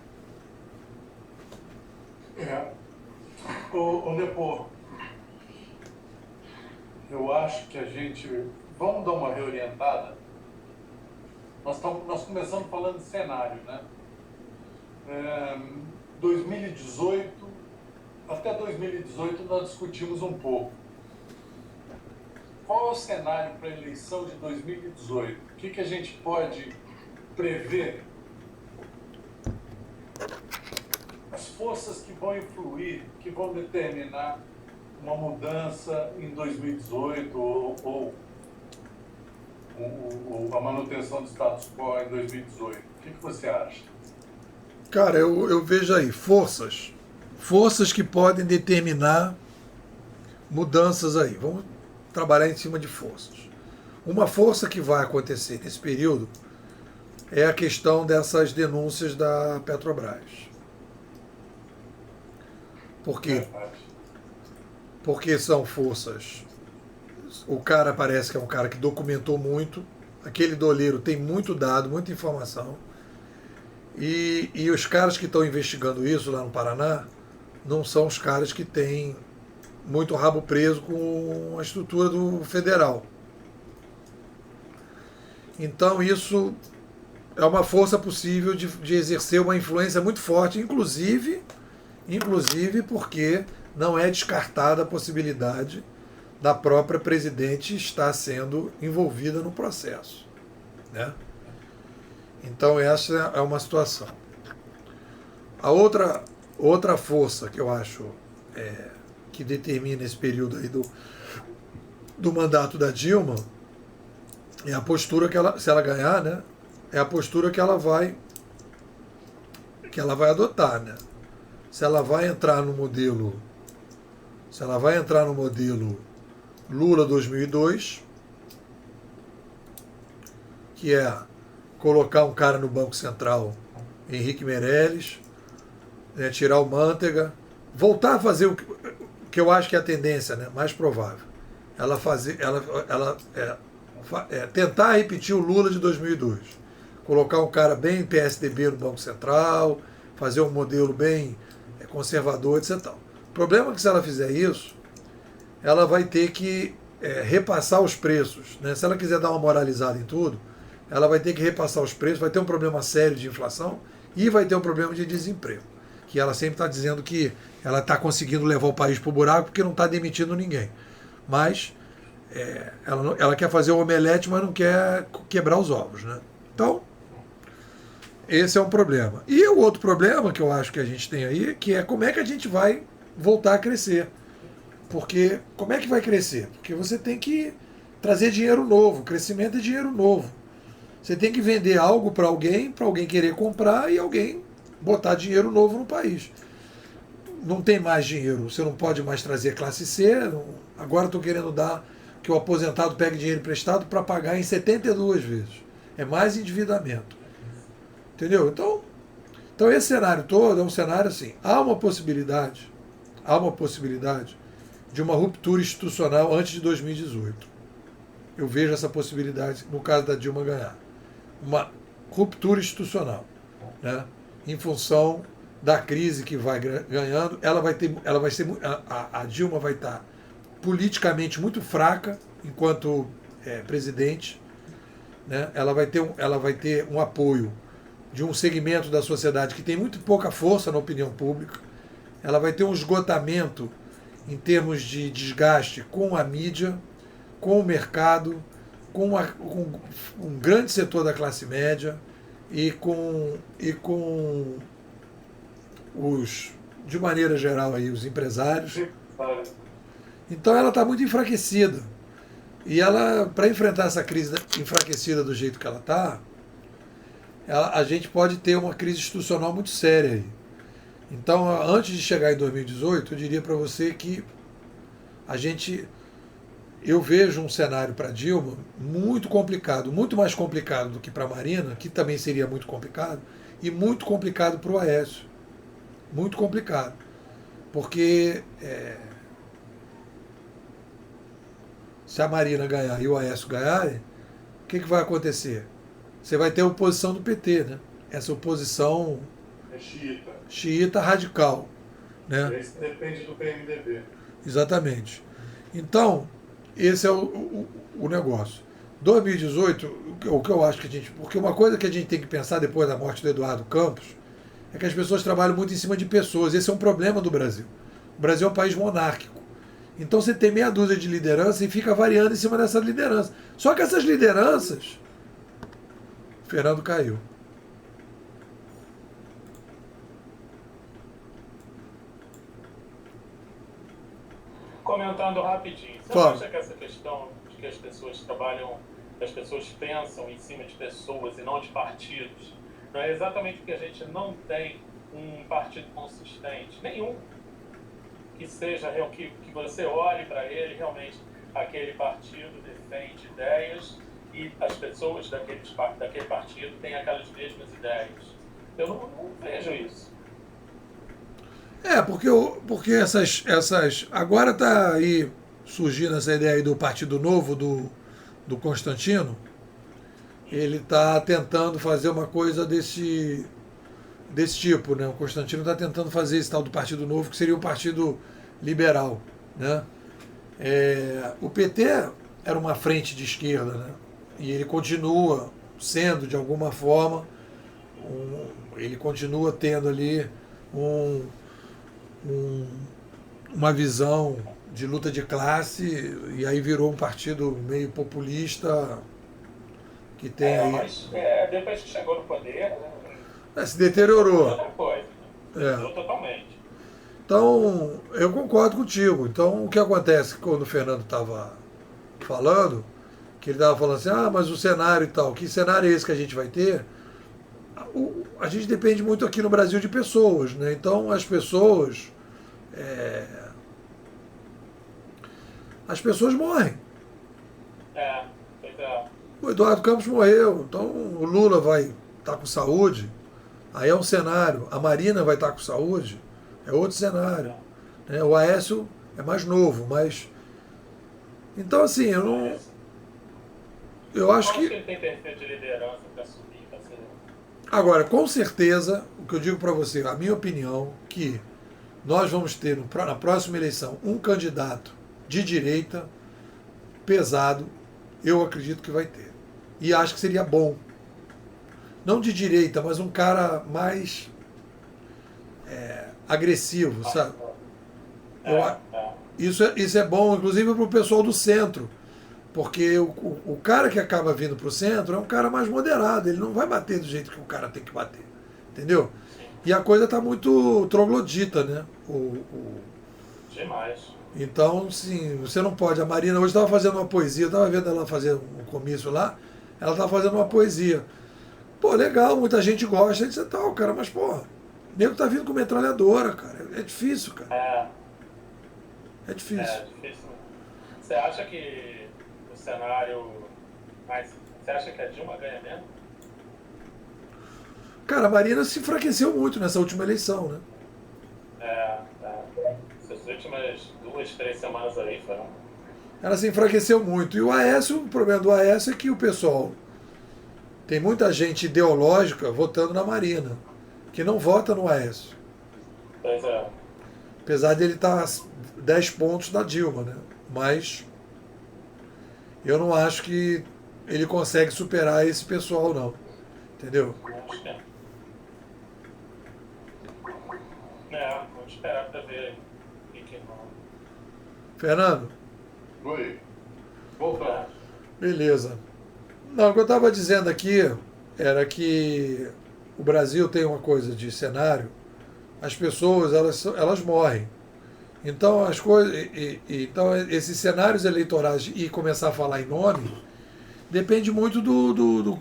Ô Depô, eu acho que a gente... Vamos dar uma reorientada? Nós começamos falando de cenário, né? 2018, até 2018 nós discutimos um pouco. Qual é o cenário para a eleição de 2018? O que a gente pode prever? As forças que vão influir, que vão determinar uma mudança em 2018 ou a manutenção do status quo em 2018. O que você acha? Cara, eu vejo aí forças que podem determinar mudanças aí. Vamos trabalhar em cima de forças. Uma força que vai acontecer nesse período é a questão dessas denúncias da Petrobras. Por quê? Porque são forças... O cara parece que é um cara que documentou muito. Aquele doleiro tem muito dado, muita informação. E os caras que estão investigando isso lá no Paraná não são os caras que têm muito rabo preso com a estrutura do federal. Então isso é uma força possível de exercer uma influência muito forte, inclusive porque não é descartada a possibilidade da própria presidente estar sendo envolvida no processo, né? Então essa é uma situação. A outra força que eu acho que determina esse período aí do mandato da Dilma é a postura que ela, se ela ganhar, né, é a postura que ela vai adotar, né? Se ela vai entrar no modelo Lula 2002, que é colocar um cara no Banco Central, Henrique Meirelles, né, tirar o Manteiga, voltar a fazer o que eu acho que é a tendência, né, mais provável. Tentar repetir o Lula de 2002. Colocar um cara bem PSDB no Banco Central, fazer um modelo bem conservador, etc. O problema é que se ela fizer isso, ela vai ter que repassar os preços, né? Se ela quiser dar uma moralizada em tudo, ela vai ter que repassar os preços, vai ter um problema sério de inflação e vai ter um problema de desemprego. Que ela sempre está dizendo que ela está conseguindo levar o país para o buraco porque não está demitindo ninguém. Mas ela quer fazer o omelete, mas não quer quebrar os ovos, né? Então, esse é um problema. E o outro problema que eu acho que a gente tem aí, que é como é que a gente vai voltar a crescer. Porque como é que vai crescer? Porque você tem que trazer dinheiro novo. Crescimento é dinheiro novo. Você tem que vender algo para alguém querer comprar e alguém botar dinheiro novo no país. Não tem mais dinheiro, você não pode mais trazer classe C. Agora estou querendo dar que o aposentado pegue dinheiro emprestado para pagar em 72 vezes. É mais endividamento. Entendeu? Então esse cenário todo é um cenário assim. Há uma possibilidade de uma ruptura institucional antes de 2018. Eu vejo essa possibilidade no caso da Dilma ganhar. Uma ruptura institucional, né? Em função da crise que vai ganhando, a Dilma vai estar politicamente muito fraca enquanto presidente, né? Ela vai ter um apoio de um segmento da sociedade que tem muito pouca força na opinião pública. Ela vai ter um esgotamento em termos de desgaste com a mídia, com o mercado, com um grande setor da classe média e com os, de maneira geral, aí, os empresários. Então ela está muito enfraquecida. E ela, para enfrentar essa crise enfraquecida do jeito que ela está, a gente pode ter uma crise institucional muito séria aí. Então, antes de chegar em 2018, eu diria para você que eu vejo um cenário para Dilma muito complicado, muito mais complicado do que para Marina, que também seria muito complicado, e muito complicado para o Aécio. Muito complicado. Porque se a Marina ganhar e o Aécio ganharem, o que vai acontecer? Você vai ter a oposição do PT, né? Essa oposição xiita radical. Né? Esse depende do PMDB. Exatamente. Então, esse é o negócio. 2018, o que eu acho que a gente... Porque uma coisa que a gente tem que pensar depois da morte do Eduardo Campos é que as pessoas trabalham muito em cima de pessoas. Esse é um problema do Brasil. O Brasil é um país monárquico. Então você tem meia dúzia de liderança e fica variando em cima dessa liderança. Só que essas lideranças... Fernando caiu. Comentando rapidinho, você Fala. não acha que essa questão de que as pessoas trabalham, que as pessoas pensam em cima de pessoas e não de partidos, não é exatamente porque a gente não tem um partido consistente, nenhum, que seja que você olhe para ele, realmente aquele partido defende ideias e as pessoas daquele partido têm aquelas mesmas ideias. Eu não vejo isso. Porque essas agora está aí surgindo essa ideia aí do Partido Novo do Constantino. Ele está tentando fazer uma coisa desse tipo, né? O Constantino está tentando fazer esse tal do Partido Novo, que seria um partido liberal, né? O PT era uma frente de esquerda, né? E ele continua sendo, de alguma forma, ele continua tendo ali uma visão de luta de classe, e aí virou um partido meio populista que tem aí... Mas depois que chegou no poder, né, se deteriorou. outra coisa. Mudou totalmente. Então, eu concordo contigo. Então, o que acontece quando o Fernando estava falando, que ele estava falando assim, mas o cenário e tal, que cenário é esse que a gente vai ter? A gente depende muito aqui no Brasil de pessoas, né? Então, as pessoas morrem. Pois é. O Eduardo Campos morreu, então o Lula vai estar com saúde, aí é um cenário. A Marina vai estar com saúde, é outro cenário. Né? O Aécio é mais novo, mas... Então, assim, eu acho que... ele tem perfil de liderança para subir, para ser... Agora, com certeza, o que eu digo para você, a minha opinião, que nós vamos ter na próxima eleição um candidato de direita pesado, eu acredito que vai ter. E acho que seria bom. Não de direita, mas um cara mais agressivo, sabe? Isso é bom, inclusive, para o pessoal do centro. Porque o cara que acaba vindo para o centro é um cara mais moderado, ele não vai bater do jeito que o cara tem que bater. Entendeu? E a coisa está muito troglodita, né? Demais. Então, sim, você não pode. A Marina hoje estava fazendo uma poesia, eu estava vendo ela fazer um comício lá, ela estava fazendo uma poesia. Pô, legal, muita gente gosta, etc e tal, cara, mas, pô, o nego tá vindo com metralhadora, cara. É difícil, cara. É difícil. É difícil. Você acha que o cenário... Mas você acha que a Dilma ganha mesmo? Cara, a Marina se enfraqueceu muito nessa última eleição, né? Essas últimas 2, 3 semanas aí foram... Ela se enfraqueceu muito. E o problema do Aécio é que o pessoal... Tem muita gente ideológica votando na Marina, que não vota no Aécio. Pois é. Apesar de ele estar 10 pontos da Dilma, né? mas eu não acho que ele consegue superar esse pessoal, não. Entendeu? Vamos ver. Vamos esperar para ver o que rola. Fernando? Oi. Voltamos. Beleza. Não, o que eu estava dizendo aqui era que o Brasil tem uma coisa de cenário, as pessoas elas morrem. Então as coisas, então esses cenários eleitorais e começar a falar em nome depende muito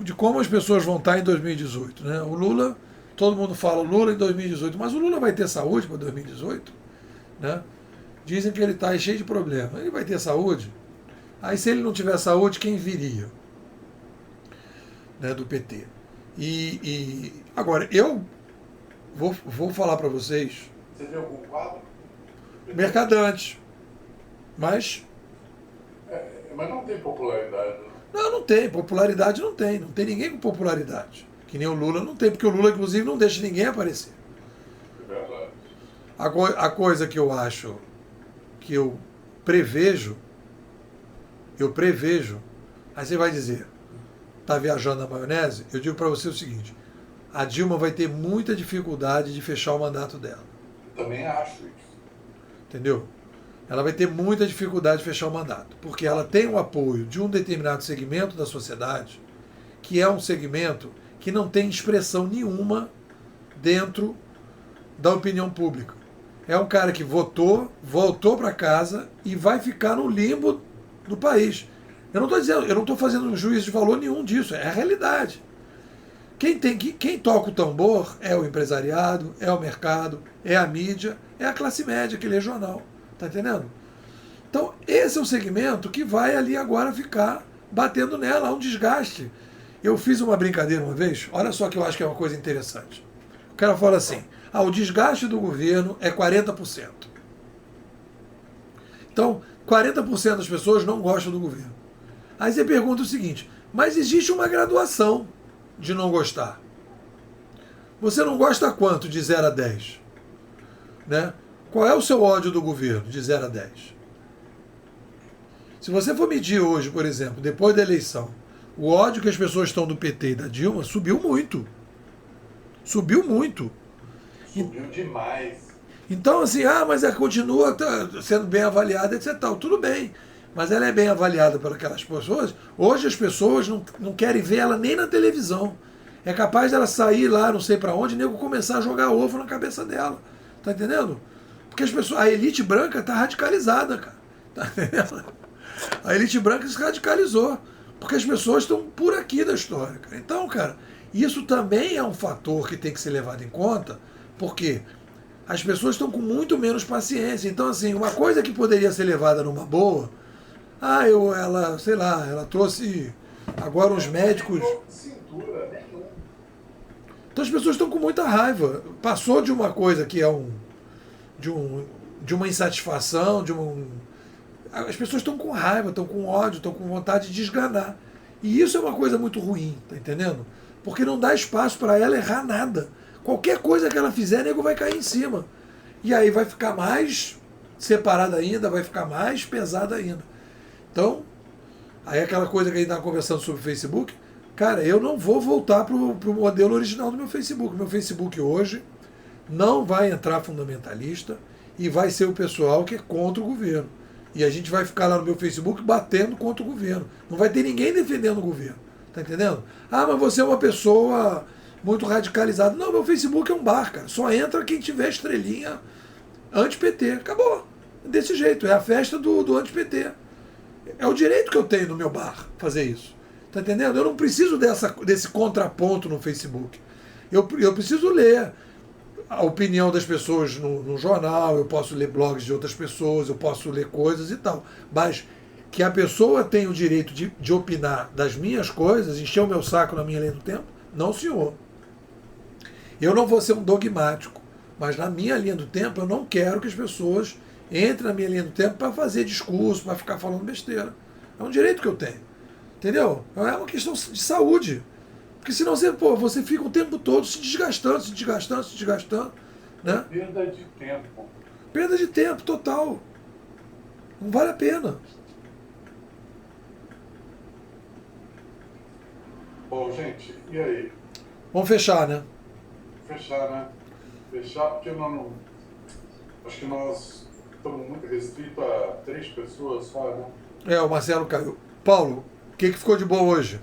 de como as pessoas vão estar em 2018, né? O Lula, todo mundo fala Lula em 2018, mas o Lula vai ter saúde para 2018, né? Dizem que ele está cheio de problemas. Ele vai ter saúde? Aí se ele não tiver saúde, quem viria? Né, do PT. Agora, eu vou falar para vocês. Você viu algum quadro? Mercadante. Mas Mas não tem popularidade. Né? não tem. Popularidade não tem. Não tem ninguém com popularidade. Que nem o Lula não tem, porque o Lula, inclusive, não deixa ninguém aparecer. É verdade. A coisa que eu acho, que eu prevejo, aí você vai dizer, está viajando na maionese? Eu digo para você o seguinte, a Dilma vai ter muita dificuldade de fechar o mandato dela. Também acho isso. Entendeu? Ela vai ter muita dificuldade de fechar o mandato, porque ela tem o apoio de um determinado segmento da sociedade, que é um segmento que não tem expressão nenhuma dentro da opinião pública. É um cara que voltou para casa e vai ficar no limbo do país. Eu não estou fazendo um juízo de valor nenhum disso, é a realidade. Quem toca o tambor é o empresariado, é o mercado, é a mídia, é a classe média que lê jornal. Tá entendendo? Então, esse é o segmento que vai ali agora ficar batendo nela, há um desgaste. Eu fiz uma brincadeira uma vez, olha só que eu acho que é uma coisa interessante. O cara fala assim, o desgaste do governo é 40%. Então, 40% das pessoas não gostam do governo. Aí você pergunta o seguinte, mas existe uma graduação de não gostar. Você não gosta quanto de 0 a 10? Né? Qual é o seu ódio do governo de 0 a 10? Se você for medir hoje, por exemplo, depois da eleição, o ódio que as pessoas estão do PT e da Dilma subiu muito. Subiu muito. Subiu demais. Então, assim, mas ela continua sendo bem avaliada, etc. Tudo bem. Mas ela é bem avaliada por aquelas pessoas. Hoje as pessoas não querem ver ela nem na televisão. É capaz dela sair lá, não sei para onde, e nego começar a jogar ovo na cabeça dela. Tá entendendo? Porque as pessoas, a elite branca tá radicalizada, cara. Tá entendendo? A elite branca se radicalizou. Porque as pessoas estão por aqui da história, cara. Então, cara, isso também é um fator que tem que ser levado em conta, porque as pessoas estão com muito menos paciência. Então, assim, uma coisa que poderia ser levada numa boa, ela trouxe agora uns médicos. Cintura, nenhum. Então as pessoas estão com muita raiva. Passou de uma coisa que é de uma insatisfação, as pessoas estão com raiva, estão com ódio, estão com vontade de desganar. E isso é uma coisa muito ruim, tá entendendo? Porque não dá espaço para ela errar nada. Qualquer coisa que ela fizer, nego vai cair em cima. E aí vai ficar mais separada ainda, vai ficar mais pesada ainda. Então, aí aquela coisa que a gente estava conversando sobre o Facebook, cara, eu não vou voltar para o modelo original do meu Facebook. Meu Facebook hoje não vai entrar fundamentalista e vai ser o pessoal que é contra o governo. E a gente vai ficar lá no meu Facebook batendo contra o governo. Não vai ter ninguém defendendo o governo. Tá entendendo? Mas você é uma pessoa muito radicalizada. Não, meu Facebook é um bar, cara. Só entra quem tiver estrelinha anti-PT. Acabou. Desse jeito. É a festa do anti-PT. É o direito que eu tenho no meu bar fazer isso. Tá entendendo? Eu não preciso desse contraponto no Facebook. Eu preciso ler a opinião das pessoas no jornal, eu posso ler blogs de outras pessoas, eu posso ler coisas e tal. Mas que a pessoa tem o direito de opinar das minhas coisas, encher o meu saco na minha linha do tempo, não, senhor. Eu não vou ser um dogmático, mas na minha linha do tempo eu não quero que as pessoas entrem na minha linha do tempo para fazer discurso, para ficar falando besteira. É um direito que eu tenho. Entendeu? É uma questão de saúde. Porque senão você fica o tempo todo se desgastando. Né? Perda de tempo. Perda de tempo, total. Não vale a pena. Bom, gente, e aí? Vamos fechar, né? Fechar, né? Fechar porque não, acho que nós estamos muito restritos a 3 pessoas só, né? O Marcelo caiu. Paulo, o que ficou de boa hoje?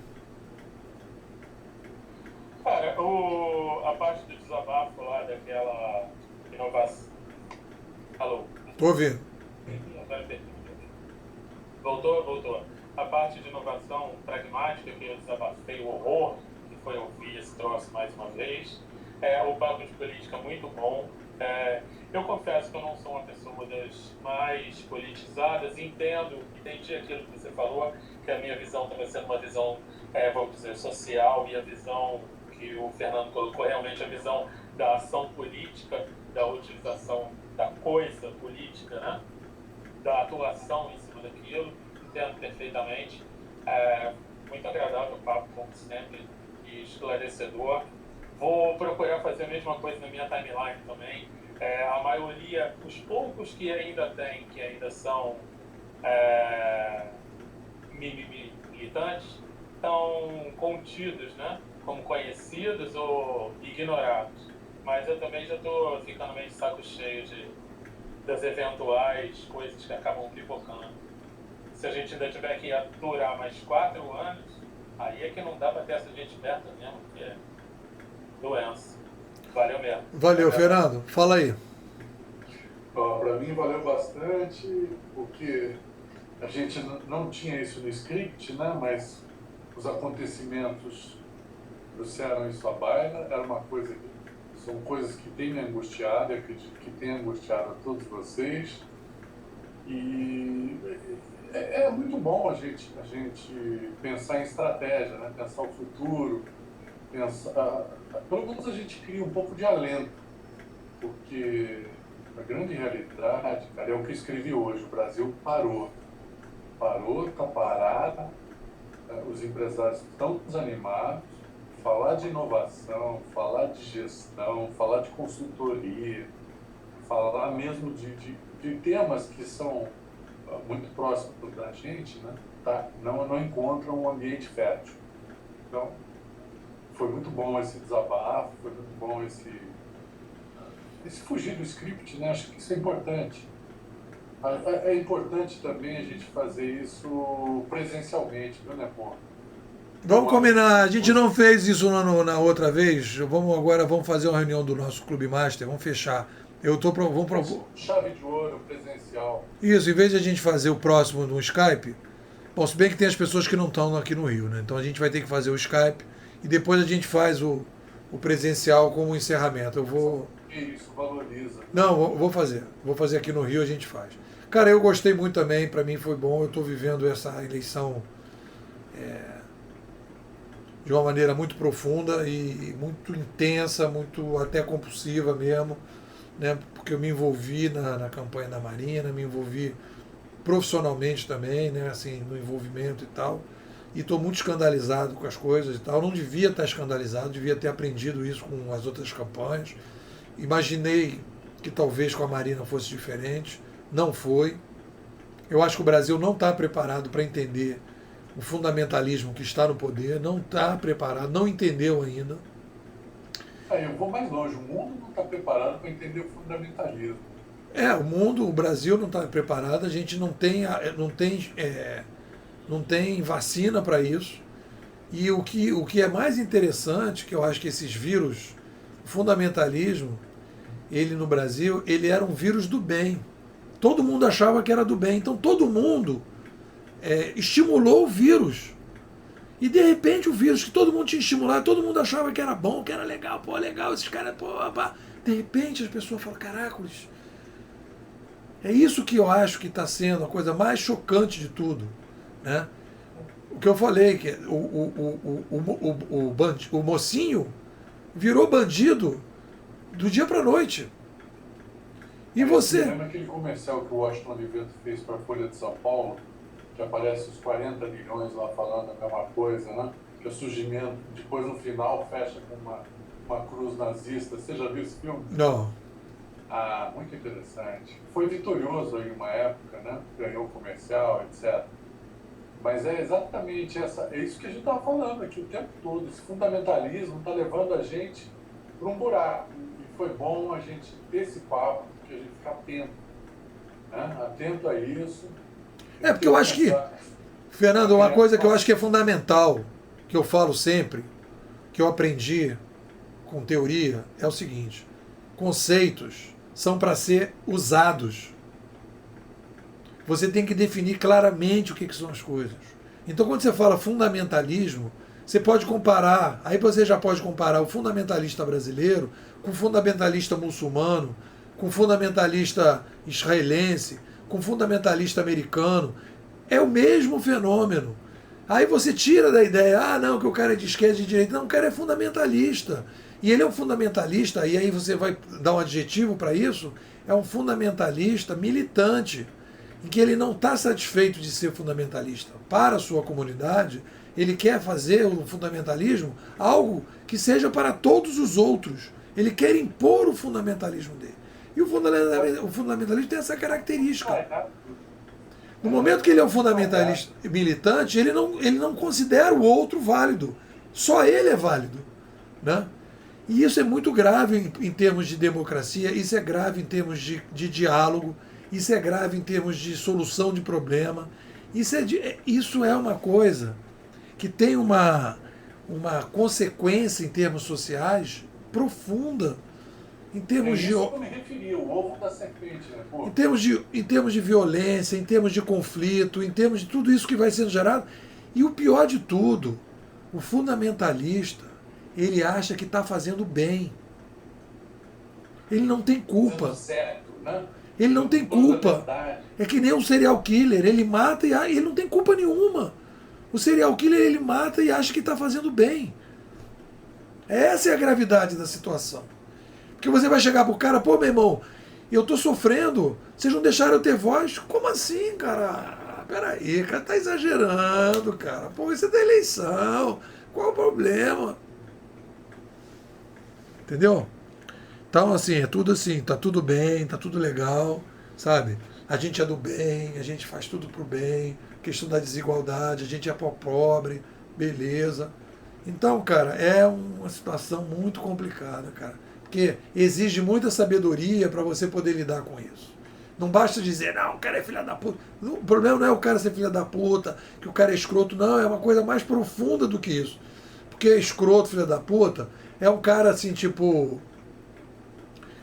Cara, a parte do desabafo lá daquela inovação. Alô? Tô ouvindo. Agora perdi. Voltou. A parte de inovação pragmática, que eu desabafei o horror, que foi ouvir esse troço mais uma vez. O papo de política muito bom. Eu confesso que eu não sou uma pessoa das mais politizadas. Entendi aquilo que você falou, que a minha visão estava sendo uma visão, vamos dizer, social, e a visão que o Fernando colocou, realmente a visão da ação política, da utilização da coisa política, né? Da atuação em cima daquilo. Entendo perfeitamente. Muito agradável o papo, como sempre, e esclarecedor. Vou procurar fazer a mesma coisa na minha timeline também. A maioria, os poucos que ainda tem, que ainda são militantes, estão contidos, né? Como conhecidos ou ignorados. Mas eu também já estou ficando meio de saco cheio das eventuais coisas que acabam pipocando. Se a gente ainda tiver que aturar mais 4 anos, aí é que não dá para ter essa gente perto mesmo, porque é doença. Valeu mesmo. Valeu, Fernando. Fala aí. Para mim valeu bastante, porque a gente não tinha isso no script, né? Mas os acontecimentos trouxeram isso à baila. São coisas que têm me angustiado, acredito que têm angustiado a todos vocês. E é muito bom a gente pensar em estratégia, né? Pensar o futuro, pelo menos a gente cria um pouco de alento, porque a grande realidade, cara, é o que eu escrevi hoje: o Brasil parou, está parado, os empresários estão desanimados. Falar de inovação, falar de gestão, falar de consultoria, falar mesmo de temas que são muito próximos da gente, né? Não encontram um ambiente fértil. Então, foi muito bom esse desabafo, foi muito bom esse fugir do script, né? Acho que isso é importante. É importante também a gente fazer isso presencialmente, viu, né, pô? Vamos combinar, a gente não fez isso na outra vez. Vamos fazer uma reunião do nosso Clube Master, vamos fechar. Vamos propor. Chave de ouro, presencial. Isso, em vez de a gente fazer o próximo no Skype, bom, se bem que tem as pessoas que não estão aqui no Rio, né? Então a gente vai ter que fazer o Skype e depois a gente faz o presencial como encerramento. Eu vou. Isso, valoriza. Não, vou fazer. Vou fazer aqui no Rio, a gente faz. Cara, eu gostei muito também, para mim foi bom. Eu estou vivendo essa eleição de uma maneira muito profunda e muito intensa, muito até compulsiva mesmo, né? Porque eu me envolvi na campanha da Marina, me envolvi profissionalmente também, né? Assim, no envolvimento e tal. E estou muito escandalizado com as coisas e tal. Não devia estar escandalizado, devia ter aprendido isso com as outras campanhas. Imaginei que talvez com a Marina fosse diferente. Não foi. Eu acho que o Brasil não está preparado para entender o fundamentalismo que está no poder, não está preparado, não entendeu ainda. Eu vou mais longe, o mundo não está preparado para entender o fundamentalismo. O Brasil não está preparado, a gente não tem vacina para isso. E o que é mais interessante, que eu acho que esses vírus, o fundamentalismo, ele no Brasil, ele era um vírus do bem. Todo mundo achava que era do bem, então todo mundo estimulou o vírus. E de repente o vírus que todo mundo tinha estimulado, todo mundo achava que era bom, que era legal, pô, legal, esses caras, pô, pá. De repente as pessoas falam, caracoles, é isso que eu acho que está sendo a coisa mais chocante de tudo, né? O que eu falei, que o mocinho virou bandido do dia para a noite. E você? Lembra aquele comercial que o Washington Oliveto fez para a Folha de São Paulo, que aparece os 40 milhões lá falando a mesma coisa, né? Que é o surgimento, depois no final fecha com uma cruz nazista. Você já viu esse filme? Não. Muito interessante. Foi vitorioso em uma época, né? Ganhou comercial, etc. Mas é exatamente é isso que a gente estava falando aqui o tempo todo. Esse fundamentalismo está levando a gente para um buraco. E foi bom a gente ter esse papo, porque a gente fica atento, né? Atento a isso. Porque eu acho que, Fernando, uma coisa que eu acho que é fundamental, que eu falo sempre, que eu aprendi com teoria, é o seguinte: conceitos são para ser usados. Você tem que definir claramente o que são as coisas. Então, quando você fala fundamentalismo, você pode comparar, aí você já pode comparar o fundamentalista brasileiro com o fundamentalista muçulmano, com o fundamentalista israelense, com o fundamentalista americano. É o mesmo fenômeno. Aí você tira da ideia, não, que o cara é de esquerda e de direita. Não, o cara é fundamentalista. E ele é um fundamentalista, e aí você vai dar um adjetivo para isso, é um fundamentalista militante, em que ele não está satisfeito de ser fundamentalista para a sua comunidade, ele quer fazer o fundamentalismo algo que seja para todos os outros. Ele quer impor o fundamentalismo dele. E o fundamentalismo tem essa característica. No momento que ele é um fundamentalista militante, ele não considera o outro válido. Só ele é válido. Né? E isso é muito grave em termos de democracia, isso é grave em termos de diálogo, isso é grave em termos de solução de problema. Isso é uma coisa que tem uma consequência em termos sociais profunda. Em termos isso que eu me referi, o ovo da serpente, né? Em termos de violência, em termos de conflito, em termos de tudo isso que vai sendo gerado. E o pior de tudo, o fundamentalista, ele acha que está fazendo bem. Ele não tem culpa. Certo, né? Ele não tem culpa. É que nem um serial killer, ele mata e ele não tem culpa nenhuma. O serial killer, ele mata e acha que está fazendo bem. Essa é a gravidade da situação. Porque você vai chegar pro cara, pô, meu irmão, eu tô sofrendo, vocês não deixaram eu ter voz? Como assim, cara? Peraí, cara, tá exagerando, cara. Pô, isso é da eleição. Qual o problema? Entendeu? Então, assim, é tudo assim, tá tudo bem, tá tudo legal, sabe? A gente é do bem, a gente faz tudo pro bem, questão da desigualdade, a gente é pobre, beleza. Então, cara, é uma situação muito complicada, cara. Porque exige muita sabedoria para você poder lidar com isso. Não basta dizer, não, o cara é filha da puta. O problema não é o cara ser filha da puta, que o cara é escroto, não, é uma coisa mais profunda do que isso. Porque escroto, filha da puta, é um cara assim, tipo,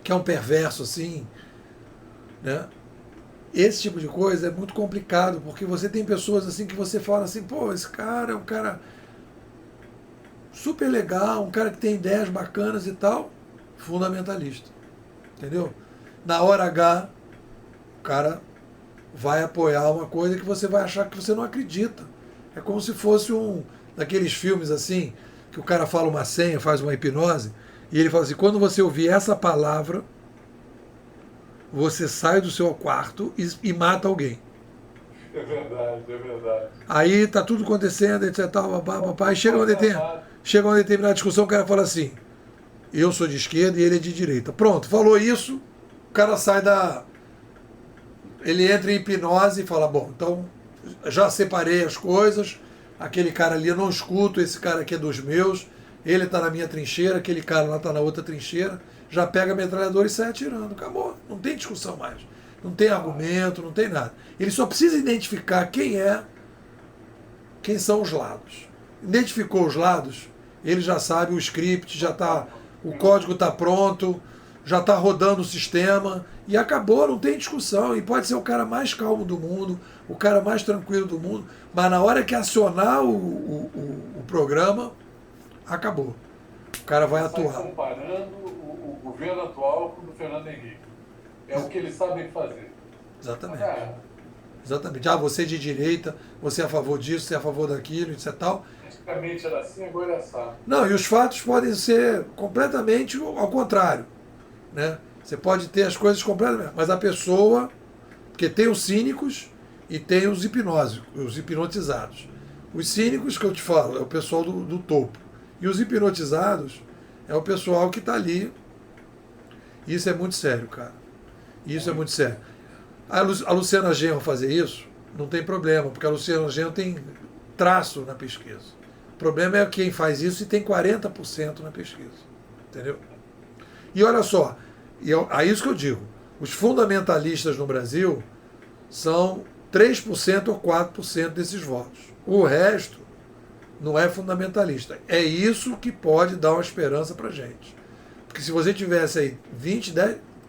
que é um perverso, assim, né? Esse tipo de coisa é muito complicado, porque você tem pessoas assim que você fala assim, pô, esse cara é um cara super legal, um cara que tem ideias bacanas e tal, fundamentalista. Entendeu? Na hora H, o cara vai apoiar uma coisa que você vai achar que você não acredita. É como se fosse um daqueles filmes assim, que o cara fala uma senha, faz uma hipnose, e ele fala assim, quando você ouvir essa palavra, você sai do seu quarto e mata alguém. É verdade, é verdade. Aí tá tudo acontecendo, etc. Aí chega uma determinada discussão, o cara fala assim, eu sou de esquerda e ele é de direita. Pronto, falou isso, o cara sai da... Ele entra em hipnose e fala, bom, então já separei as coisas, aquele cara ali eu não escuto, esse cara aqui é dos meus, ele está na minha trincheira, aquele cara lá está na outra trincheira, já pega a metralhadora e sai atirando. Acabou, não tem discussão mais. Não tem argumento, não tem nada. Ele só precisa identificar quem são os lados. Identificou os lados, ele já sabe o script, já tá, o código está pronto, já está rodando o sistema e acabou, não tem discussão. E pode ser o cara mais calmo do mundo, o cara mais tranquilo do mundo, mas na hora que acionar o programa, acabou. O cara vai atuar. Comparando o governo atual com o do Fernando Henrique. É o que eles sabem fazer. Exatamente. Exatamente. Ah, você é de direita, você é a favor disso, você é a favor daquilo, etc. Tal. Antigamente era assim, agora é assado. Não, e os fatos podem ser completamente ao contrário. Né? Você pode ter as coisas completamente. Mas a pessoa, porque tem os cínicos e tem os hipnotizados. Os cínicos que eu te falo é o pessoal do topo. E os hipnotizados é o pessoal que está ali Isso é muito sério, cara. Isso é muito sério. A Luciana Genro fazer isso, não tem problema, porque a Luciana Genro tem traço na pesquisa. O problema é quem faz isso e tem 40% na pesquisa. Entendeu? E olha só, é isso que eu digo. Os fundamentalistas no Brasil são 3% ou 4% desses votos. O resto não é fundamentalista. É isso que pode dar uma esperança para a gente. Porque se você tivesse aí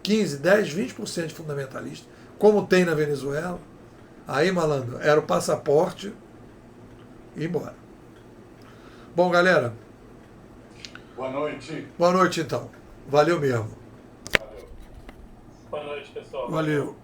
15, 10, 20% de fundamentalista, como tem na Venezuela, aí, malandro, era o passaporte e ir embora. Bom, galera. Boa noite. Boa noite, então. Valeu mesmo. Boa noite, pessoal. Valeu.